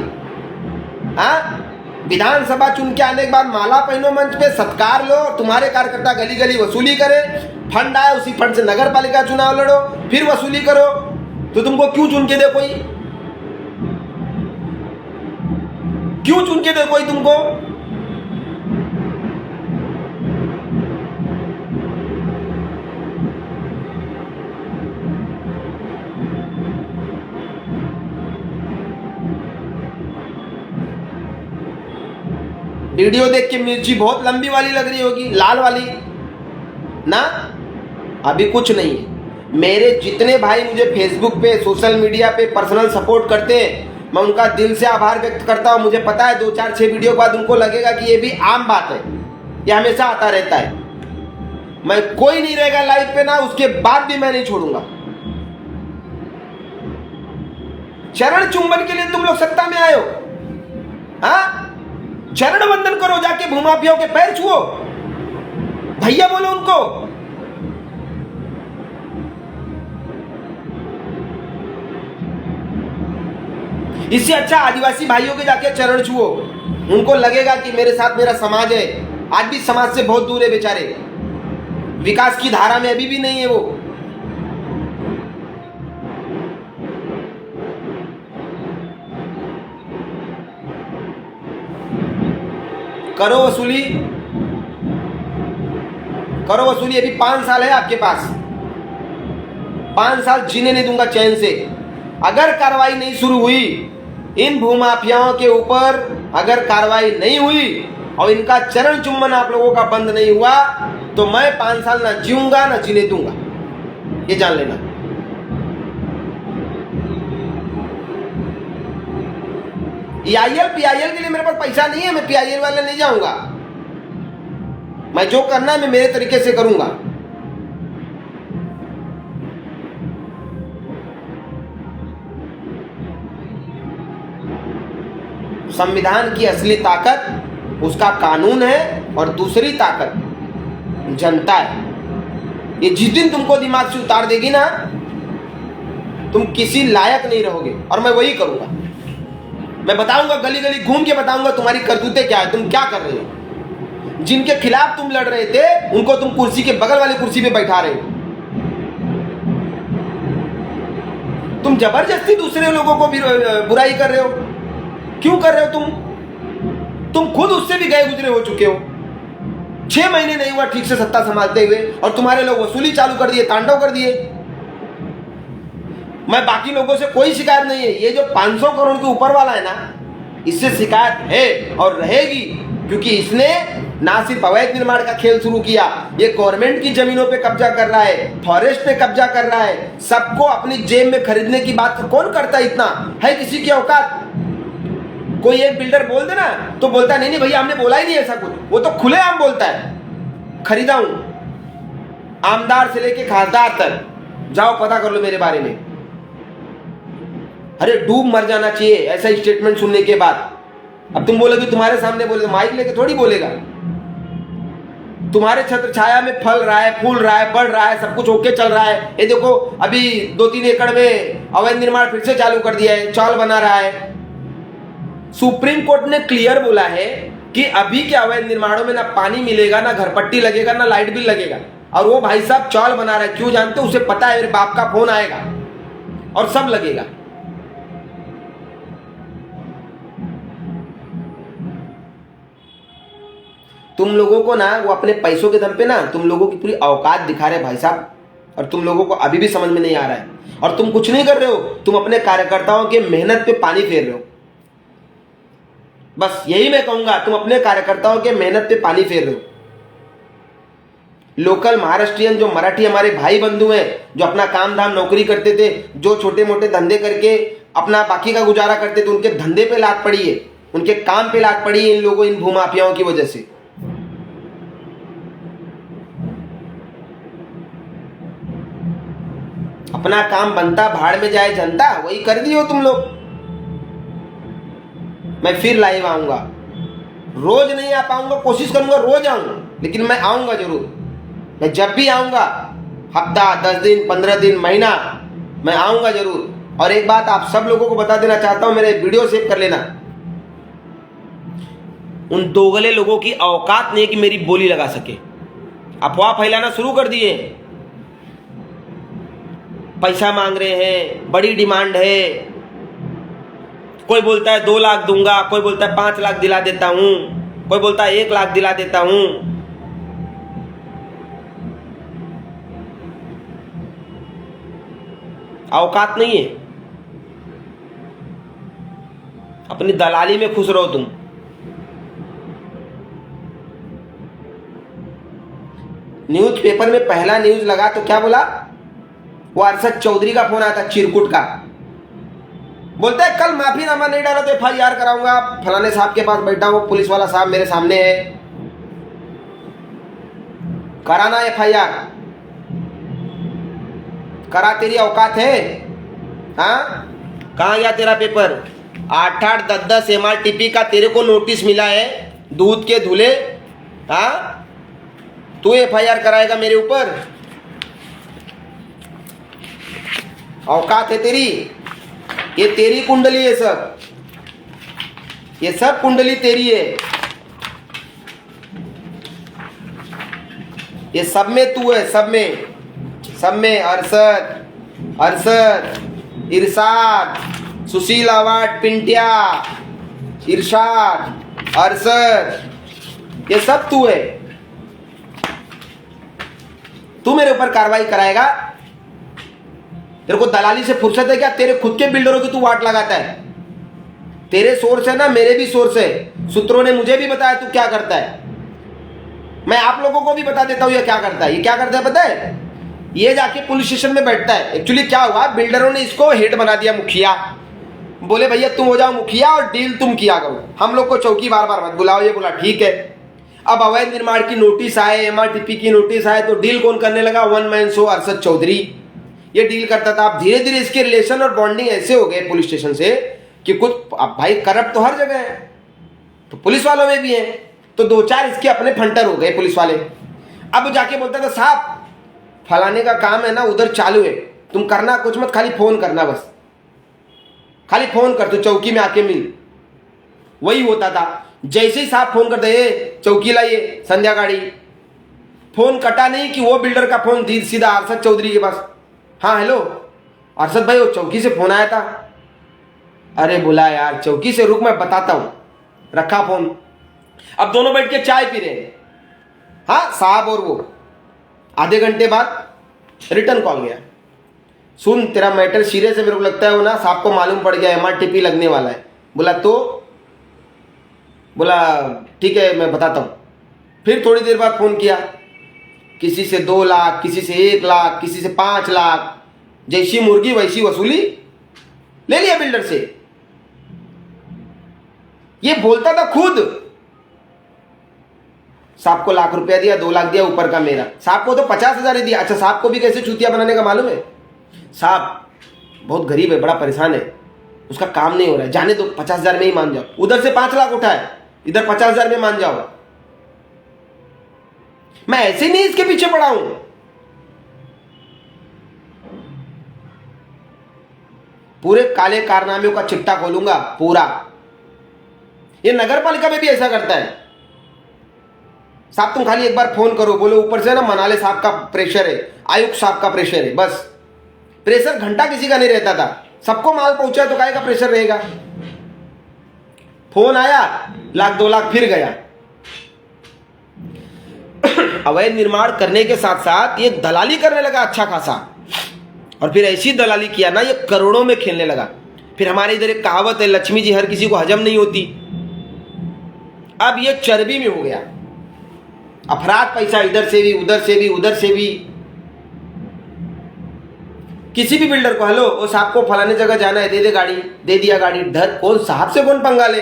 हाँ, विधानसभा चुन के आने के बाद माला पहनो, मंच पे सत्कार लो, तुम्हारे कार्यकर्ता गली गली वसूली करे, फंड आए उसी फंड से नगर पालिका चुनाव लड़ो, फिर वसूली करो। तो तुमको क्यों चुन के दे कोई? क्यों चुन के दे कोई तुमको? वीडियो देख के मिर्ची बहुत लंबी वाली लग रही होगी, लाल वाली ना? अभी कुछ नहीं है। मेरे जितने भाई मुझे फेसबुक पे, सोशल मीडिया पे पर्सनल सपोर्ट करते हैं, मैं उनका दिल से आभार व्यक्त करता हूं। मुझे पता है 2, 4, 6 वीडियो के बाद उनको लगेगा कि ये भी आम बात है, ये हमेशा आता रहता है। मैं कोई नहीं रहेगा लाइव पे ना, उसके बाद भी मैं नहीं छोड़ूंगा। चरण चुंबन के लिए तुम लोग सत्ता में आए हो? हाँ, चरण वंदन करो, जाके भूमाफियाओं के पैर छुओ, भैया बोलो उनको। इससे अच्छा आदिवासी भाइयों के जाके चरण छुओ, उनको लगेगा कि मेरे साथ मेरा समाज है, आज भी समाज से बहुत दूर है बेचारे, विकास की धारा में अभी भी नहीं है वो। करो वसूली, करो वसूली। अभी 5 साल है आपके पास, 5 साल जीने नहीं दूंगा चैन से। अगर कार्रवाई नहीं शुरू हुई इन भूमाफियाओं के ऊपर, अगर कार्रवाई नहीं हुई और इनका चरण चुम्बन आप लोगों का बंद नहीं हुआ तो मैं 5 साल ना जीऊंगा ना जीने दूंगा, ये जान लेना। IIL PIL के लिए मेरे पास पैसा नहीं है, मैं PIL वाले नहीं जाऊंगा। मैं जो करना है मैं मेरे तरीके से करूंगा। संविधान की असली ताकत उसका कानून है और दूसरी ताकत जनता है। ये जिस दिन तुमको दिमाग से उतार देगी ना, तुम किसी लायक नहीं रहोगे। और मैं वही करूंगा, मैं बताऊंगा, गली गली घूम के बताऊंगा तुम्हारी करतूतें क्या है, तुम क्या कर रहे हो। जिनके खिलाफ तुम लड़ रहे थे उनको तुम कुर्सी के बगल वाली कुर्सी पे बैठा रहे हो। तुम जबरदस्ती दूसरे लोगों को भी बुराई कर रहे हो। क्यों कर रहे हो तुम खुद उससे भी गए गुजरे हो चुके हो। 6 महीने नहीं हुआ ठीक से सत्ता संभालते हुए और तुम्हारे लोग वसूली चालू कर दिए, तांडव कर दिए। मैं बाकी लोगों से कोई शिकायत नहीं है, ये जो 500 करोड़ के ऊपर वाला है ना, इससे शिकायत है और रहेगी, क्योंकि इसने ना सिर्फ अवैध निर्माण का खेल शुरू किया, ये गवर्नमेंट की जमीनों पे कब्जा कर रहा है, फॉरेस्ट पे कब्जा कर रहा है, सबको अपनी जेब में खरीदने की बात कौन करता है। इतना है किसी की औकात? कोई एक बिल्डर बोल देना तो बोलता है नहीं नहीं भैया हमने बोला ही नहीं ऐसा कुछ, वो तो खुलेआम बोलता है खरीदा हूं, आमदार से लेके खासदार तक जाओ पता कर लो मेरे बारे में। अरे डूब मर जाना चाहिए ऐसा स्टेटमेंट सुनने के बाद। अब तुम बोलोगे तुम्हारे सामने बोले, माइक लेके थोड़ी बोलेगा। तुम्हारे छत्र छाया में फल रहा है, फूल रहा है, बढ़ रहा है, सब कुछ ओके चल रहा है। ये देखो अभी 2-3 एकड़ में अवैध निर्माण फिर से चालू कर दिया है, चाल बना रहा है। सुप्रीम कोर्ट ने क्लियर बोला है कि अभी के अवैध निर्माणों में ना पानी मिलेगा, ना घरपट्टी लगेगा, ना लाइट बिल लगेगा। और वो भाई साहब चाल बना रहा है, क्यों जानते? उसे पता है मेरे बाप का फोन आएगा और सब लगेगा। तुम लोगों को ना वो अपने पैसों के दम पे ना तुम लोगों की पूरी औकात दिखा रहे भाई साहब, और तुम लोगों को अभी भी समझ में नहीं आ रहा है। और तुम कुछ नहीं कर रहे हो, तुम अपने कार्यकर्ताओं के मेहनत पे पानी फेर रहे हो। बस यही मैं कहूंगा, तुम अपने कार्यकर्ताओं के मेहनत पे पानी फेर रहे हो। लोकल महाराष्ट्रियन जो मराठी हमारे भाई बंधु हैं, जो अपना काम धाम नौकरी करते थे, जो छोटे मोटे धंधे करके अपना बाकी का गुजारा करते थे, उनके धंधे पे लात पड़ी है, उनके काम पे लात पड़ी है इन लोगों, इन भूमाफियाओं की वजह से। अपना काम बनता भाड़ में जाए जनता, वही कर दी हो तुम लोग। मैं फिर लाइव आऊंगा, रोज नहीं आ पाऊंगा, कोशिश करूंगा रोज आऊंगा, लेकिन मैं आऊंगा जरूर। मैं जब भी आऊंगा, हफ्ता, 10 दिन, 15 दिन, महीना, मैं आऊंगा जरूर। और एक बात आप सब लोगों को बता देना चाहता हूं, मेरे वीडियो सेव कर लेना। उन दोगले लोगों की औकात नहीं कि मेरी बोली लगा सके। अफवाह फैलाना शुरू कर दिए, पैसा मांग रहे हैं, बड़ी डिमांड है। कोई बोलता है 2 लाख दूंगा, कोई बोलता है 5 लाख दिला देता हूं, कोई बोलता है 1 लाख दिला देता हूं। औकात नहीं है, अपनी दलाली में खुश रहो तुम। न्यूज पेपर में पहला न्यूज लगा तो क्या बोला, वो अरशद चौधरी का फोन आया था, चिरकुट का। बोलता है कल माफीनामा नहीं डाला तो FIR कराऊंगा, फलाने साहब के पास बैठा वो पुलिस वाला साहब मेरे सामने है, कराना FIR, करा, तेरी औकात है? हाँ, कहाँ गया तेरा पेपर? 8-8, 10-10 MRTP का तेरे को नोटिस मिला है, दूध के धुले। हाँ, तू FIR कराएगा मेरे ऊपर? औकात है तेरी? ये तेरी कुंडली है सब, ये सब कुंडली तेरी है। ये सब में तू है, सब में अरशद, इरशाद, सुशील अवार्ड, पिंटिया, इरशाद, अरशद, ये सब तू है। तू मेरे ऊपर कार्रवाई कराएगा? तेरे को दलाली से फुर्सत है क्या? तेरे खुद के बिल्डरों की तू वाट लगाता है। तेरे सोर्स है ना, मेरे भी सोर्स है। सूत्रों ने मुझे भी बताया तू क्या करता है। मैं आप लोगों को भी बता देता हूं ये क्या करता है। ये क्या करता है पता है? ये जाके पुलिस स्टेशन में बैठता है। एक्चुअली क्या हुआ, बिल्डरों ने इसको हेड बना दिया, मुखिया। बोले भैया तुम हो जाओ मुखिया और डील तुम किया करो, हम लोग को चौकी बार बार मत बुलाओ। ये बोला ठीक है। अब अवैध निर्माण की नोटिस आए, MRTP की नोटिस आए, तो डील कौन करने लगा? One man show Arshad Chaudhary. ये डील करता था। अब धीरे धीरे इसके रिलेशन और बॉन्डिंग ऐसे हो गए पुलिस स्टेशन से कि कुछ, अब भाई करप्ट तो हर जगह है, तो पुलिस वालों में भी है, तो दो चार इसके अपने फंटर हो गए पुलिस वाले। अब जाके बोलता था साहब फलाने का काम है ना, उधर चालू है, तुम करना कुछ मत, खाली फोन करना, बस खाली फोन कर, तू चौकी में आके मिल। वही होता था। जैसे ही साहब फोन करते, चौकी लाइए संध्या गाड़ी, फोन कटा नहीं कि वो बिल्डर का फोन सीधा अरशद चौधरी के पास। हाँ हेलो अरशद भाई, वो चौकी से फोन आया था। अरे बोला यार चौकी से, रुक मैं बताता हूं। रखा फोन। अब दोनों बैठ के चाय पी रहे हैं, हाँ साहब और वो। आधे घंटे बाद रिटर्न कॉल गया, सुन तेरा मैटर सीरियस है, मेरे को लगता है वो ना साहब को मालूम पड़ गया MRTP लगने वाला है। बोला तो? बोला ठीक है मैं बताता हूँ। फिर थोड़ी देर बाद फोन किया, किसी से 2 लाख, किसी से 1 लाख, किसी से 5 लाख, जैसी मुर्गी वैसी वसूली, ले लिया बिल्डर से। ये बोलता था खुद, साहब को लाख रुपया दिया, 2 लाख दिया ऊपर का मेरा। साहब को तो 50,000 ही दिया। अच्छा साहब को भी कैसे चूतिया बनाने का मालूम है? साहब बहुत गरीब है, बड़ा परेशान है, उसका काम नहीं हो रहा है, जाने दो, 50,000 में ही मान जाओ। उधर से 5 लाख उठाए, इधर 50,000 में मान जाओ। मैं ऐसे नहीं इसके पीछे पड़ा हूं। पूरे काले कारनामियों का चिट्टा खोलूंगा पूरा। ये नगर पालिका में भी ऐसा करता है। साहब तुम खाली एक बार फोन करो, बोलो ऊपर से ना मनाले साहब का प्रेशर है, आयुक्त साहब का प्रेशर है, बस। प्रेशर घंटा किसी का नहीं रहता था, सबको माल पहुंचा तो काहे का प्रेशर रहेगा। फोन आया, 1 लाख 2 लाख फिर गया। अवैध निर्माण करने के साथ साथ ये दलाली करने लगा अच्छा खासा, और फिर ऐसी दलाली किया ना ये करोड़ों में खेलने लगा। फिर हमारे इधर एक कहावत है, लक्ष्मी जी हर किसी को हजम नहीं होती। अब ये चर्बी में हो गया, अफराद पैसा इधर से भी उधर से भी उधर से भी। किसी भी बिल्डर को, हेलो वो साहब को फलाने जगह जाना है, दे दे गाड़ी, दे दिया गाड़ी। डर कौन, साहब से कौन पंगा ले।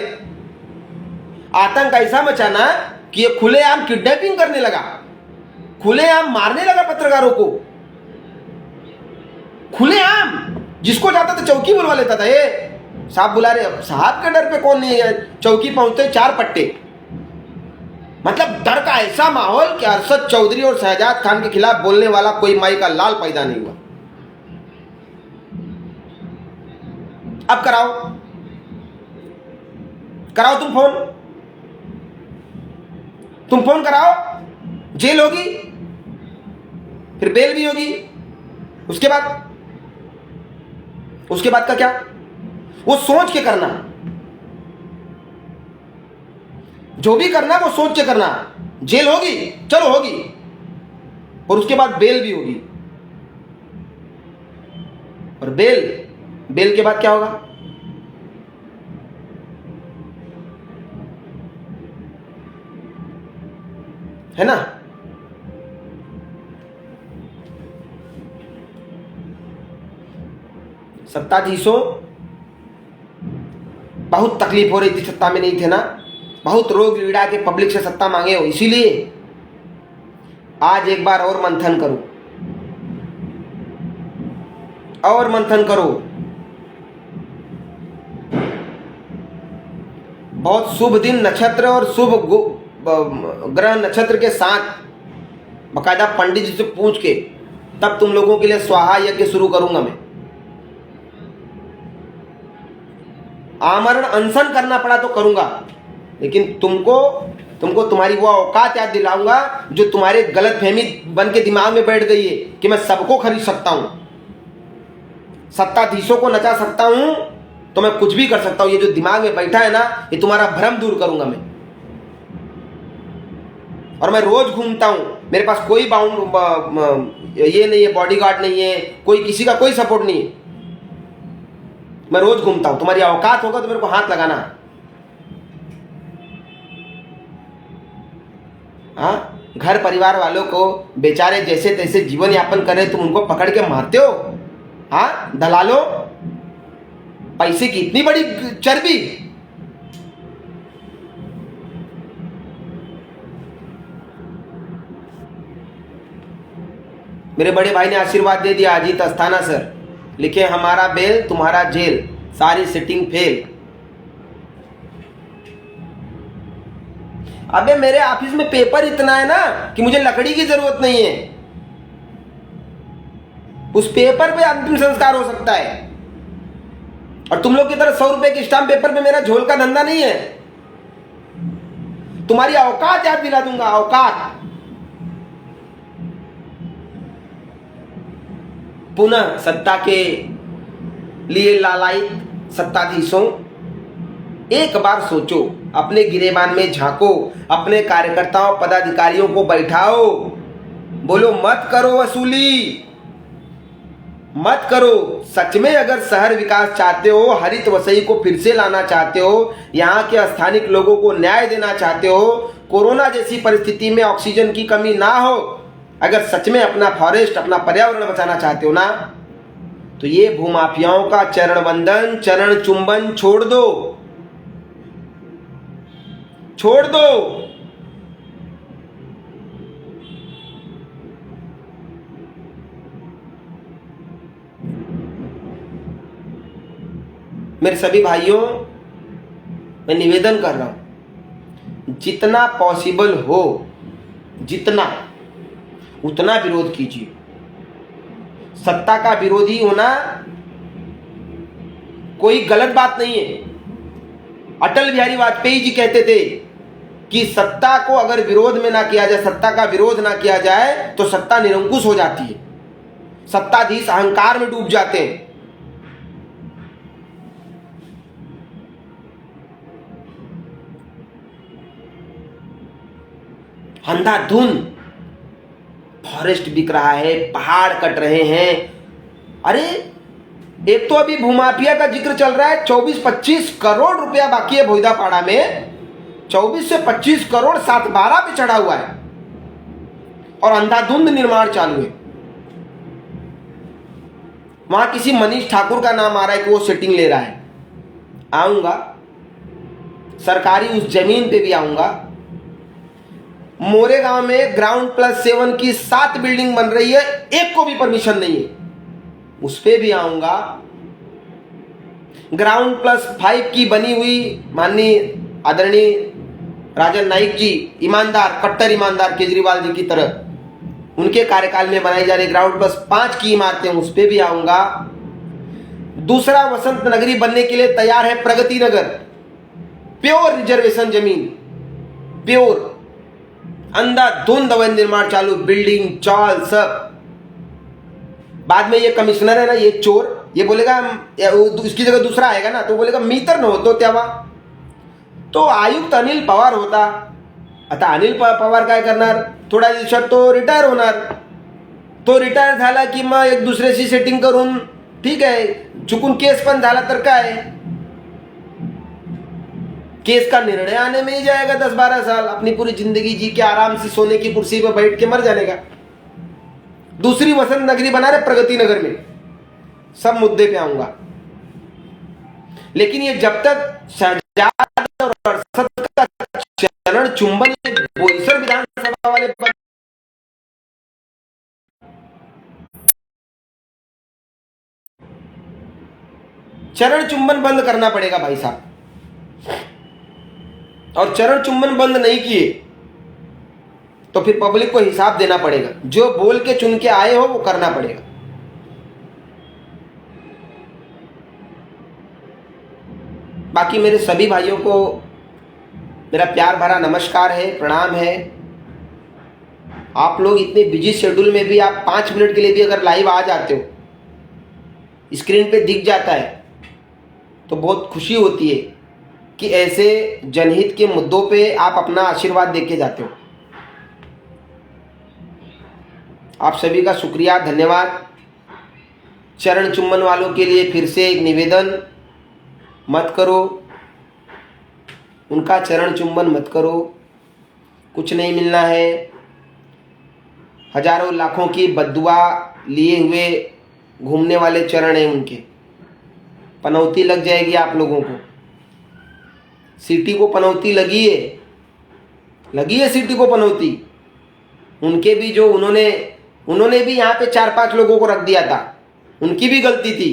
आतंक ऐसा मचाना कि ये खुलेआम किडनैपिंग करने लगा, खुलेआम मारने लगा पत्रकारों को, खुलेआम। जिसको जाता था चौकी बुलवा लेता था, ये साहब बुला रहे। अब साहब के डर पे कौन नहीं है, चौकी पहुंचते 4 पट्टे। मतलब डर का ऐसा माहौल कि अरशद चौधरी और शहजाद खान के खिलाफ बोलने वाला कोई माई का लाल पैदा नहीं हुआ। अब कराओ तुम फोन कराओ, जेल होगी, फिर बेल भी होगी। उसके बाद का क्या, वो सोच के करना, जो भी करना वो सोच के करना। जेल होगी, चलो होगी, और उसके बाद बेल भी होगी। और बेल के बाद क्या होगा? है ना? सत्ताधीशों बहुत तकलीफ हो रही थी, सत्ता में नहीं थे ना, बहुत रोग पीड़ा के पब्लिक से सत्ता मांगे हो, इसीलिए आज एक बार और मंथन करो। बहुत शुभ दिन, नक्षत्र और शुभ ग्रह नक्षत्र के साथ बकायदा पंडित जी से पूछ के तब तुम लोगों के लिए स्वाहा यज्ञ शुरू करूंगा मैं। आमरण अनशन करना पड़ा तो करूंगा, लेकिन तुमको तुमको तुम्हारी वो औकात याद दिलाऊंगा जो तुम्हारे गलत फहमी बन के दिमाग में बैठ गई है कि मैं सबको खरीद सकता हूं, सत्ताधीशों को नचा सकता हूं, तो मैं कुछ भी कर सकता हूं। ये जो दिमाग में बैठा है ना, ये तुम्हारा भ्रम दूर करूंगा मैं। और मैं रोज घूमता हूं, मेरे पास कोई ये नहीं है, बॉडीगार्ड नहीं है, कोई किसी का कोई सपोर्ट नहीं है, मैं रोज घूमता हूं। तुम्हारी औकात होगा तो मेरे को हाथ लगाना। हाँ, घर परिवार वालों को बेचारे जैसे तैसे जीवन यापन करे, तुम उनको पकड़ के मारते हो। हाँ, दलालो, पैसे की इतनी बड़ी चर्बी। मेरे बड़े भाई ने आशीर्वाद दे दिया, अजीत अस्थाना सर लिखे, हमारा बेल तुम्हारा जेल, सारी सिटिंग फेल। अबे मेरे ऑफिस में पेपर इतना है ना कि मुझे लकड़ी की जरूरत नहीं है। उस पेपर पे अंतिम संस्कार हो सकता है, और तुम लोग की तरह 100 रुपए के स्टाम्प पेपर पे मेरा झोल का धंधा नहीं है। तुम्हारी औकात याद दिला दूंगा, औकात। पुनः सत्ता के लिए लालायित सत्ताधीशों, एक बार सोचो, अपने गिरेबान में झांको, अपने कार्यकर्ताओं पदाधिकारियों को बैठाओ, बोलो मत करो वसूली, मत करो। सच में अगर शहर विकास चाहते हो, हरित वसई को फिर से लाना चाहते हो, यहाँ के स्थानिक लोगों को न्याय देना चाहते हो, कोरोना जैसी परिस्थिति में ऑक्सीजन की कमी ना हो, अगर सच में अपना फॉरेस्ट, अपना पर्यावरण बचाना चाहते हो ना, तो ये भूमाफियाओं का चरण वंदन, चरण चुंबन छोड़ दो, छोड़ दो। मेरे सभी भाइयों, मैं निवेदन कर रहा हूं, जितना पॉसिबल हो, जितना उतना विरोध कीजिए। सत्ता का विरोधी होना कोई गलत बात नहीं है। अटल बिहारी वाजपेयी जी कहते थे कि सत्ता को अगर विरोध में ना किया जाए, सत्ता का विरोध ना किया जाए तो सत्ता निरंकुश हो जाती है, सत्ताधीश अहंकार में डूब जाते हैं। अंधाधुंध फॉरेस्ट बिक रहा है, पहाड़ कट रहे हैं। अरे एक तो अभी भूमाफिया का जिक्र चल रहा है, 24-25 करोड़ रुपया बाकी है भोईदापाड़ा में, 24 से 25 करोड़ 7/12 पे चढ़ा हुआ है, और अंधाधुंध निर्माण चालू है। वहां किसी मनीष ठाकुर का नाम आ रहा है कि वो सेटिंग ले रहा है। आऊंगा, सरकारी उस जमीन पे भी आऊंगा। मोरेगांव में ग्राउंड+7 की 7 बिल्डिंग बन रही है, एक को भी परमिशन नहीं है, उस पे भी आऊंगा। ग्राउंड+5 की बनी हुई माननीय आदरणीय राजन नाइक जी, ईमानदार, कट्टर ईमानदार केजरीवाल जी की तरह, उनके कार्यकाल में बनाई जा रही ग्राउंड+5 की इमारतें, उस पे भी आऊंगा। दूसरा वसंत नगरी बनने के लिए तैयार है प्रगति नगर, प्योर रिजर्वेशन जमीन, प्योर, अंधाधुंध अवैध निर्माण चालू, बिल्डिंग चाल सब। बाद में ये कमिश्नर है ना, ये चोर, ये बोलेगा इसकी जगह दूसरा आएगा ना, तो बोलेगा मीटर न होतो तेव्हा, तो आयुक्त अनिल पवार होता। आता अनिल पवार काय करणार, थोड्या दिवसात तो रिटायर होणार, तो रिटायर झाला की मग एक दुसऱ्याशी सेटिंग करून, ठीक आहे, चुकून केस पण झाला तर काय, केस का निर्णय आने में ही जाएगा 10-12 साल, अपनी पूरी जिंदगी जी के आराम से सोने की कुर्सी पर बैठ के मर जाएगा। दूसरी वसंत नगरी बना रहे प्रगति नगर में, सब मुद्दे पे आऊंगा। लेकिन ये जब तक शहजाद और अरशद का चरण चुंबन बोईसर विधानसभा वाले चरण चुंबन बंद करना पड़ेगा भाई साहब, और चरण चुंबन बंद नहीं किए तो फिर पब्लिक को हिसाब देना पड़ेगा। जो बोल के चुन के आए हो वो करना पड़ेगा। बाकी मेरे सभी भाइयों को मेरा प्यार भरा नमस्कार है, प्रणाम है। आप लोग इतने बिजी शेड्यूल में भी आप 5 मिनट के लिए भी अगर लाइव आ जाते हो, स्क्रीन पे दिख जाता है, तो बहुत खुशी होती है कि ऐसे जनहित के मुद्दों पे आप अपना आशीर्वाद देके जाते हो। आप सभी का शुक्रिया, धन्यवाद। चरण चुम्बन वालों के लिए फिर से एक निवेदन, मत करो, उनका चरण चुम्बन मत करो, कुछ नहीं मिलना है। हजारों लाखों की बद्दुआ लिए हुए घूमने वाले चरण हैं उनके, पनौती लग जाएगी आप लोगों को। सीटी को पनौती लगी है सीटी को पनौती। उनके भी जो उन्होंने भी यहाँ पे 4-5 लोगों को रख दिया था, उनकी भी गलती थी।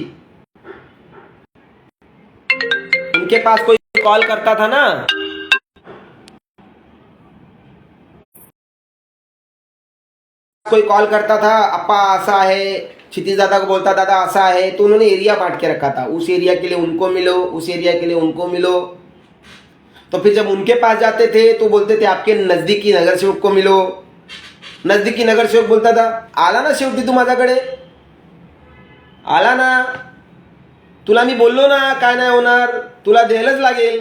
उनके पास कोई कॉल करता था ना, कोई कॉल करता था, अप्पा आशा है, क्षितिज दादा को बोलता दादा आशा है, तो उन्होंने एरिया बांट के रखा था। उस एरिया के लिए उनको मिलो, उस एरिया के लिए उनको मिलो। तो फिर जब उनके पास जाते थे तो बोलते थे आपके नजदीकी नगर सेवक को मिलो। नजदीकी नगर सेवक बोलता था आला ना शेवटी तू माझ्याकडे, आला ना, तुला मी बोललो ना काय नाही होणार, तुला द्यायलाच लागेल।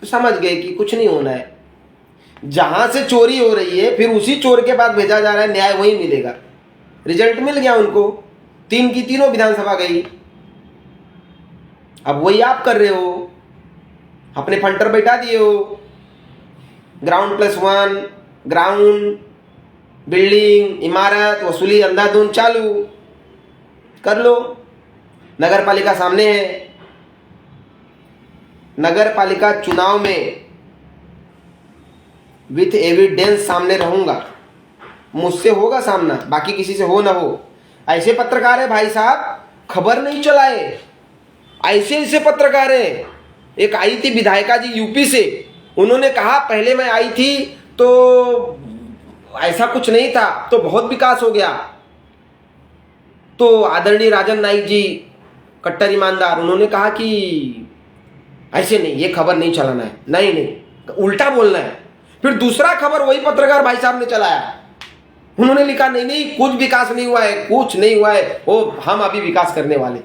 तो समझ गए कि कुछ नहीं होना है। जहां से चोरी हो रही है फिर उसी चोर के पास भेजा जा रहा है, न्याय वही मिलेगा। रिजल्ट मिल गया उनको, 3 की तीनों विधानसभा गई। अब वही आप कर रहे हो, अपने फंटर बैठा दिए हो। ग्राउंड+1, ग्राउंड, बिल्डिंग, इमारत, वसूली अंधाधुंध चालू कर लो। नगर पालिका सामने है, नगर पालिका चुनाव में विथ एविडेंस सामने रहूंगा, मुझसे होगा सामना, बाकी किसी से हो ना हो। ऐसे पत्रकार है भाई साहब, खबर नहीं चलाए, ऐसे पत्रकार है। एक आई थी विधायिका जी यूपी से, उन्होंने कहा पहले मैं आई थी तो ऐसा कुछ नहीं था, तो बहुत विकास हो गया। तो आदरणीय राजन नाइक जी, कट्टर ईमानदार, उन्होंने कहा कि ऐसे नहीं, ये खबर नहीं चलाना है, नहीं उल्टा बोलना है। फिर दूसरा खबर वही पत्रकार भाई साहब ने चलाया, उन्होंने लिखा नहीं कुछ विकास नहीं हुआ है, कुछ नहीं हुआ है, वो हम अभी विकास करने वाले।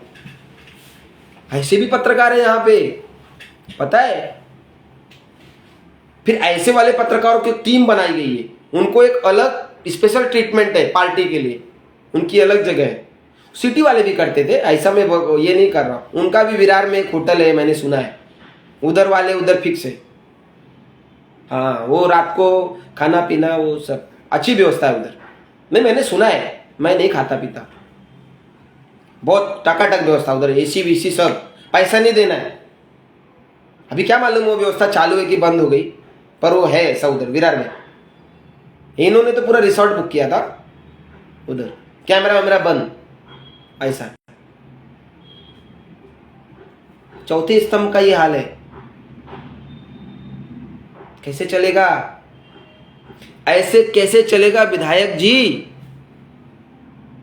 ऐसे भी पत्रकार है यहाँ पे, पता है। फिर ऐसे वाले पत्रकारों की टीम बनाई गई है, उनको एक अलग स्पेशल ट्रीटमेंट है पार्टी के लिए, उनकी अलग जगह है। सिटी वाले भी करते थे, ऐसा मैं ये नहीं कर रहा। उनका भी विरार में एक होटल है, मैंने सुना है, उधर वाले उधर फिक्स है। हाँ, वो रात को खाना पीना वो सब अच्छी व्यवस्था है उधर। नहीं, मैंने सुना है, मैं नहीं खाता पीता, बहुत टकाटक व्यवस्था उधर, AC VC सब, पैसा नहीं देना है। अभी क्या मालूम वो व्यवस्था चालू है कि बंद हो गई, पर वो है ऐसा उधर विरार में। इन्होंने तो पूरा रिसोर्ट बुक किया था उधर, कैमरा वैमरा बंद, ऐसा। चौथे स्तंभ का ये हाल है, कैसे चलेगा? ऐसे कैसे चलेगा विधायक जी?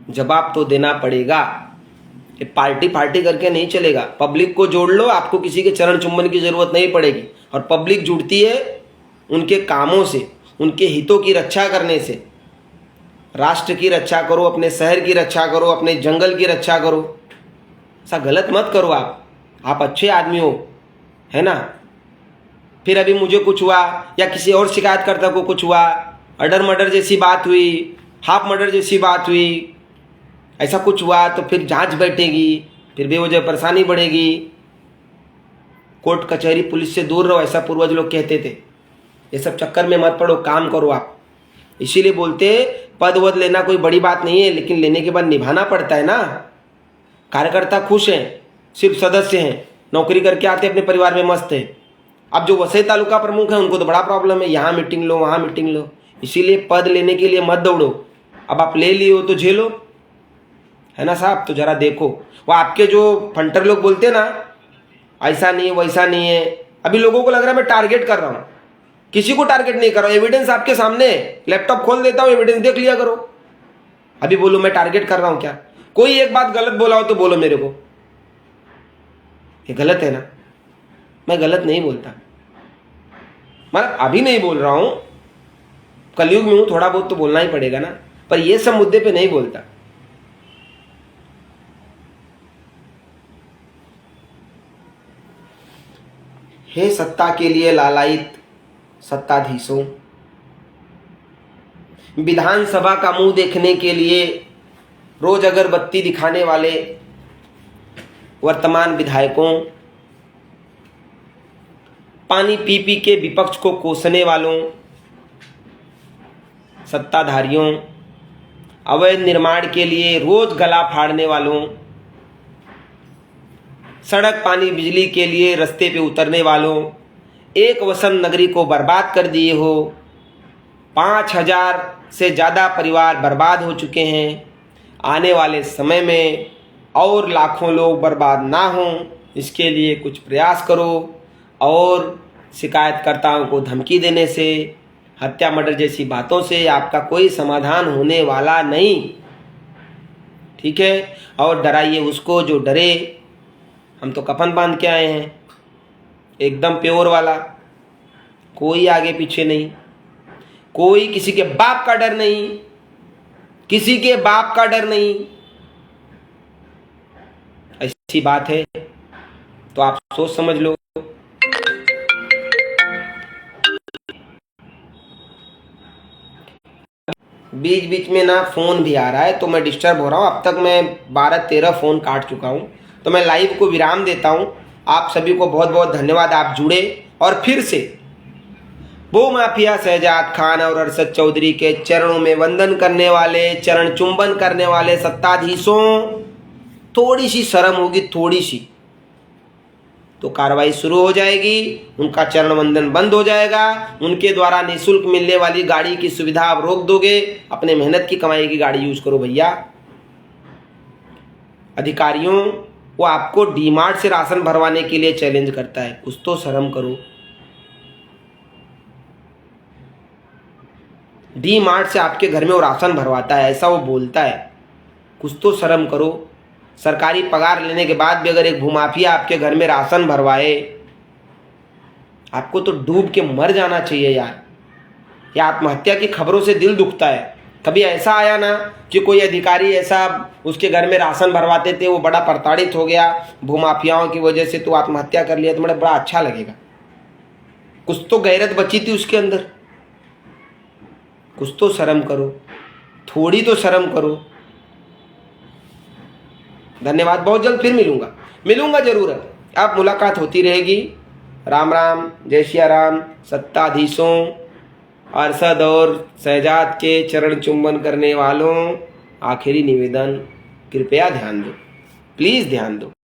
जवाब तो देना पड़ेगा। ये पार्टी करके नहीं चलेगा। पब्लिक को जोड़ लो, आपको किसी के चरण चुम्बन की जरूरत नहीं पड़ेगी। और पब्लिक जुड़ती है उनके कामों से, उनके हितों की रक्षा करने से। राष्ट्र की रक्षा करो, अपने शहर की रक्षा करो, अपने जंगल की रक्षा करो। ऐसा गलत मत करो। आप अच्छे आदमी हो, है ना। फिर अभी मुझे कुछ हुआ या किसी और शिकायतकर्ता को कुछ हुआ, अडर मर्डर जैसी बात हुई, हाफ मर्डर जैसी बात हुई, ऐसा कुछ हुआ तो फिर जांच बैठेगी, फिर बेवजह परेशानी बढ़ेगी। कोर्ट कचहरी पुलिस से दूर रहो, ऐसा पूर्वज लोग कहते थे। ये सब चक्कर में मत पड़ो, काम करो आप। इसीलिए बोलते पद वद लेना कोई बड़ी बात नहीं है, लेकिन लेने के बाद निभाना पड़ता है ना। कार्यकर्ता खुश हैं, सिर्फ सदस्य हैं, नौकरी करके आते अपने परिवार में मस्त है। अब जो वसई तालुका प्रमुख है उनको तो बड़ा प्रॉब्लम है, यहाँ मीटिंग लो वहाँ मीटिंग लो। इसीलिए पद लेने के लिए मत दौड़ो। अब आप ले लिए हो तो झेलो, है ना साहब। तो जरा देखो, वो आपके जो फंटर लोग बोलते हैं ना ऐसा नहीं है वैसा नहीं है, अभी लोगों को लग रहा है मैं टारगेट कर रहा हूँ। किसी को टारगेट नहीं कर रहा हूँ, एविडेंस आपके सामने, लैपटॉप खोल देता हूँ, एविडेंस देख लिया करो। अभी बोलो मैं टारगेट कर रहा हूँ क्या? कोई एक बात गलत बोला हो तो बोलो मेरे को, ये गलत है ना। मैं गलत नहीं बोलता, मतलब अभी नहीं बोल रहा हूं, कलयुग में हूं, थोड़ा बहुत तो बोलना ही पड़ेगा ना, पर ये सब मुद्दे पे नहीं बोलता। हे सत्ता के लिए लालायित सत्ताधीशों, विधानसभा का मुंह देखने के लिए रोज अगरबत्ती दिखाने वाले वर्तमान विधायकों, पानी पी पी के विपक्ष को कोसने वालों, सत्ताधारियों, अवैध निर्माण के लिए रोज गला फाड़ने वालों, सड़क पानी बिजली के लिए रास्ते पे उतरने वालों, एक वसंत नगरी को बर्बाद कर दिए हो, 5000 से ज़्यादा परिवार बर्बाद हो चुके हैं। आने वाले समय में और लाखों लोग बर्बाद ना हों, इसके लिए कुछ प्रयास करो। और शिकायतकर्ताओं को धमकी देने से, हत्या मर्डर जैसी बातों से आपका कोई समाधान होने वाला नहीं, ठीक है। और डराइए उसको जो डरे। हम तो कफन बांध के आए हैं, एकदम प्योर वाला, कोई आगे पीछे नहीं, कोई किसी के बाप का डर नहीं, किसी के बाप का डर नहीं। ऐसी बात है तो आप सोच समझ लो। बीच बीच में ना फोन भी आ रहा है तो मैं डिस्टर्ब हो रहा हूं। अब तक मैं 12-13 फोन काट चुका हूं, तो मैं लाइव को विराम देता हूं। आप सभी को बहुत बहुत धन्यवाद, आप जुड़े। और फिर से भूमाफिया शहजाद खान और अरशद चौधरी के चरणों में वंदन करने वाले, चरण चुंबन करने वाले सत्ताधीशों, थोड़ी सी शर्म होगी, थोड़ी सी तो कार्रवाई शुरू हो जाएगी, उनका चरण वंदन बंद हो जाएगा, उनके द्वारा निःशुल्क मिलने वाली गाड़ी की सुविधा आप रोक दोगे। अपने मेहनत की कमाई की गाड़ी यूज करो भैया। अधिकारियों, वो आपको डीमार्ट से राशन भरवाने के लिए चैलेंज करता है, कुछ तो शर्म करो। डीमार्ट से आपके घर में वो राशन भरवाता है, ऐसा वो बोलता है, कुछ तो शर्म करो। सरकारी पगार लेने के बाद भी अगर एक भूमाफिया आपके घर में राशन भरवाए, आपको तो डूब के मर जाना चाहिए यार। ये आत्महत्या की खबरों से दिल दुखता है। कभी ऐसा आया ना कि कोई अधिकारी ऐसा उसके घर में राशन भरवाते थे, वो बड़ा प्रताड़ित हो गया भूमाफियाओं की वजह से, तो आत्महत्या कर लिया, तो मुझे बड़ा अच्छा लगेगा। कुछ तो गैरत बची थी उसके अंदर, कुछ तो शर्म करो, थोड़ी तो शर्म करो। धन्यवाद, बहुत जल्द फिर मिलूंगा जरूर। अब मुलाकात होती रहेगी। राम राम, जय सिया राम। सत्ताधीशों, अरशद और शहजाद के चरण चुंबन करने वालों, आखिरी निवेदन, कृपया ध्यान दो, प्लीज ध्यान दो।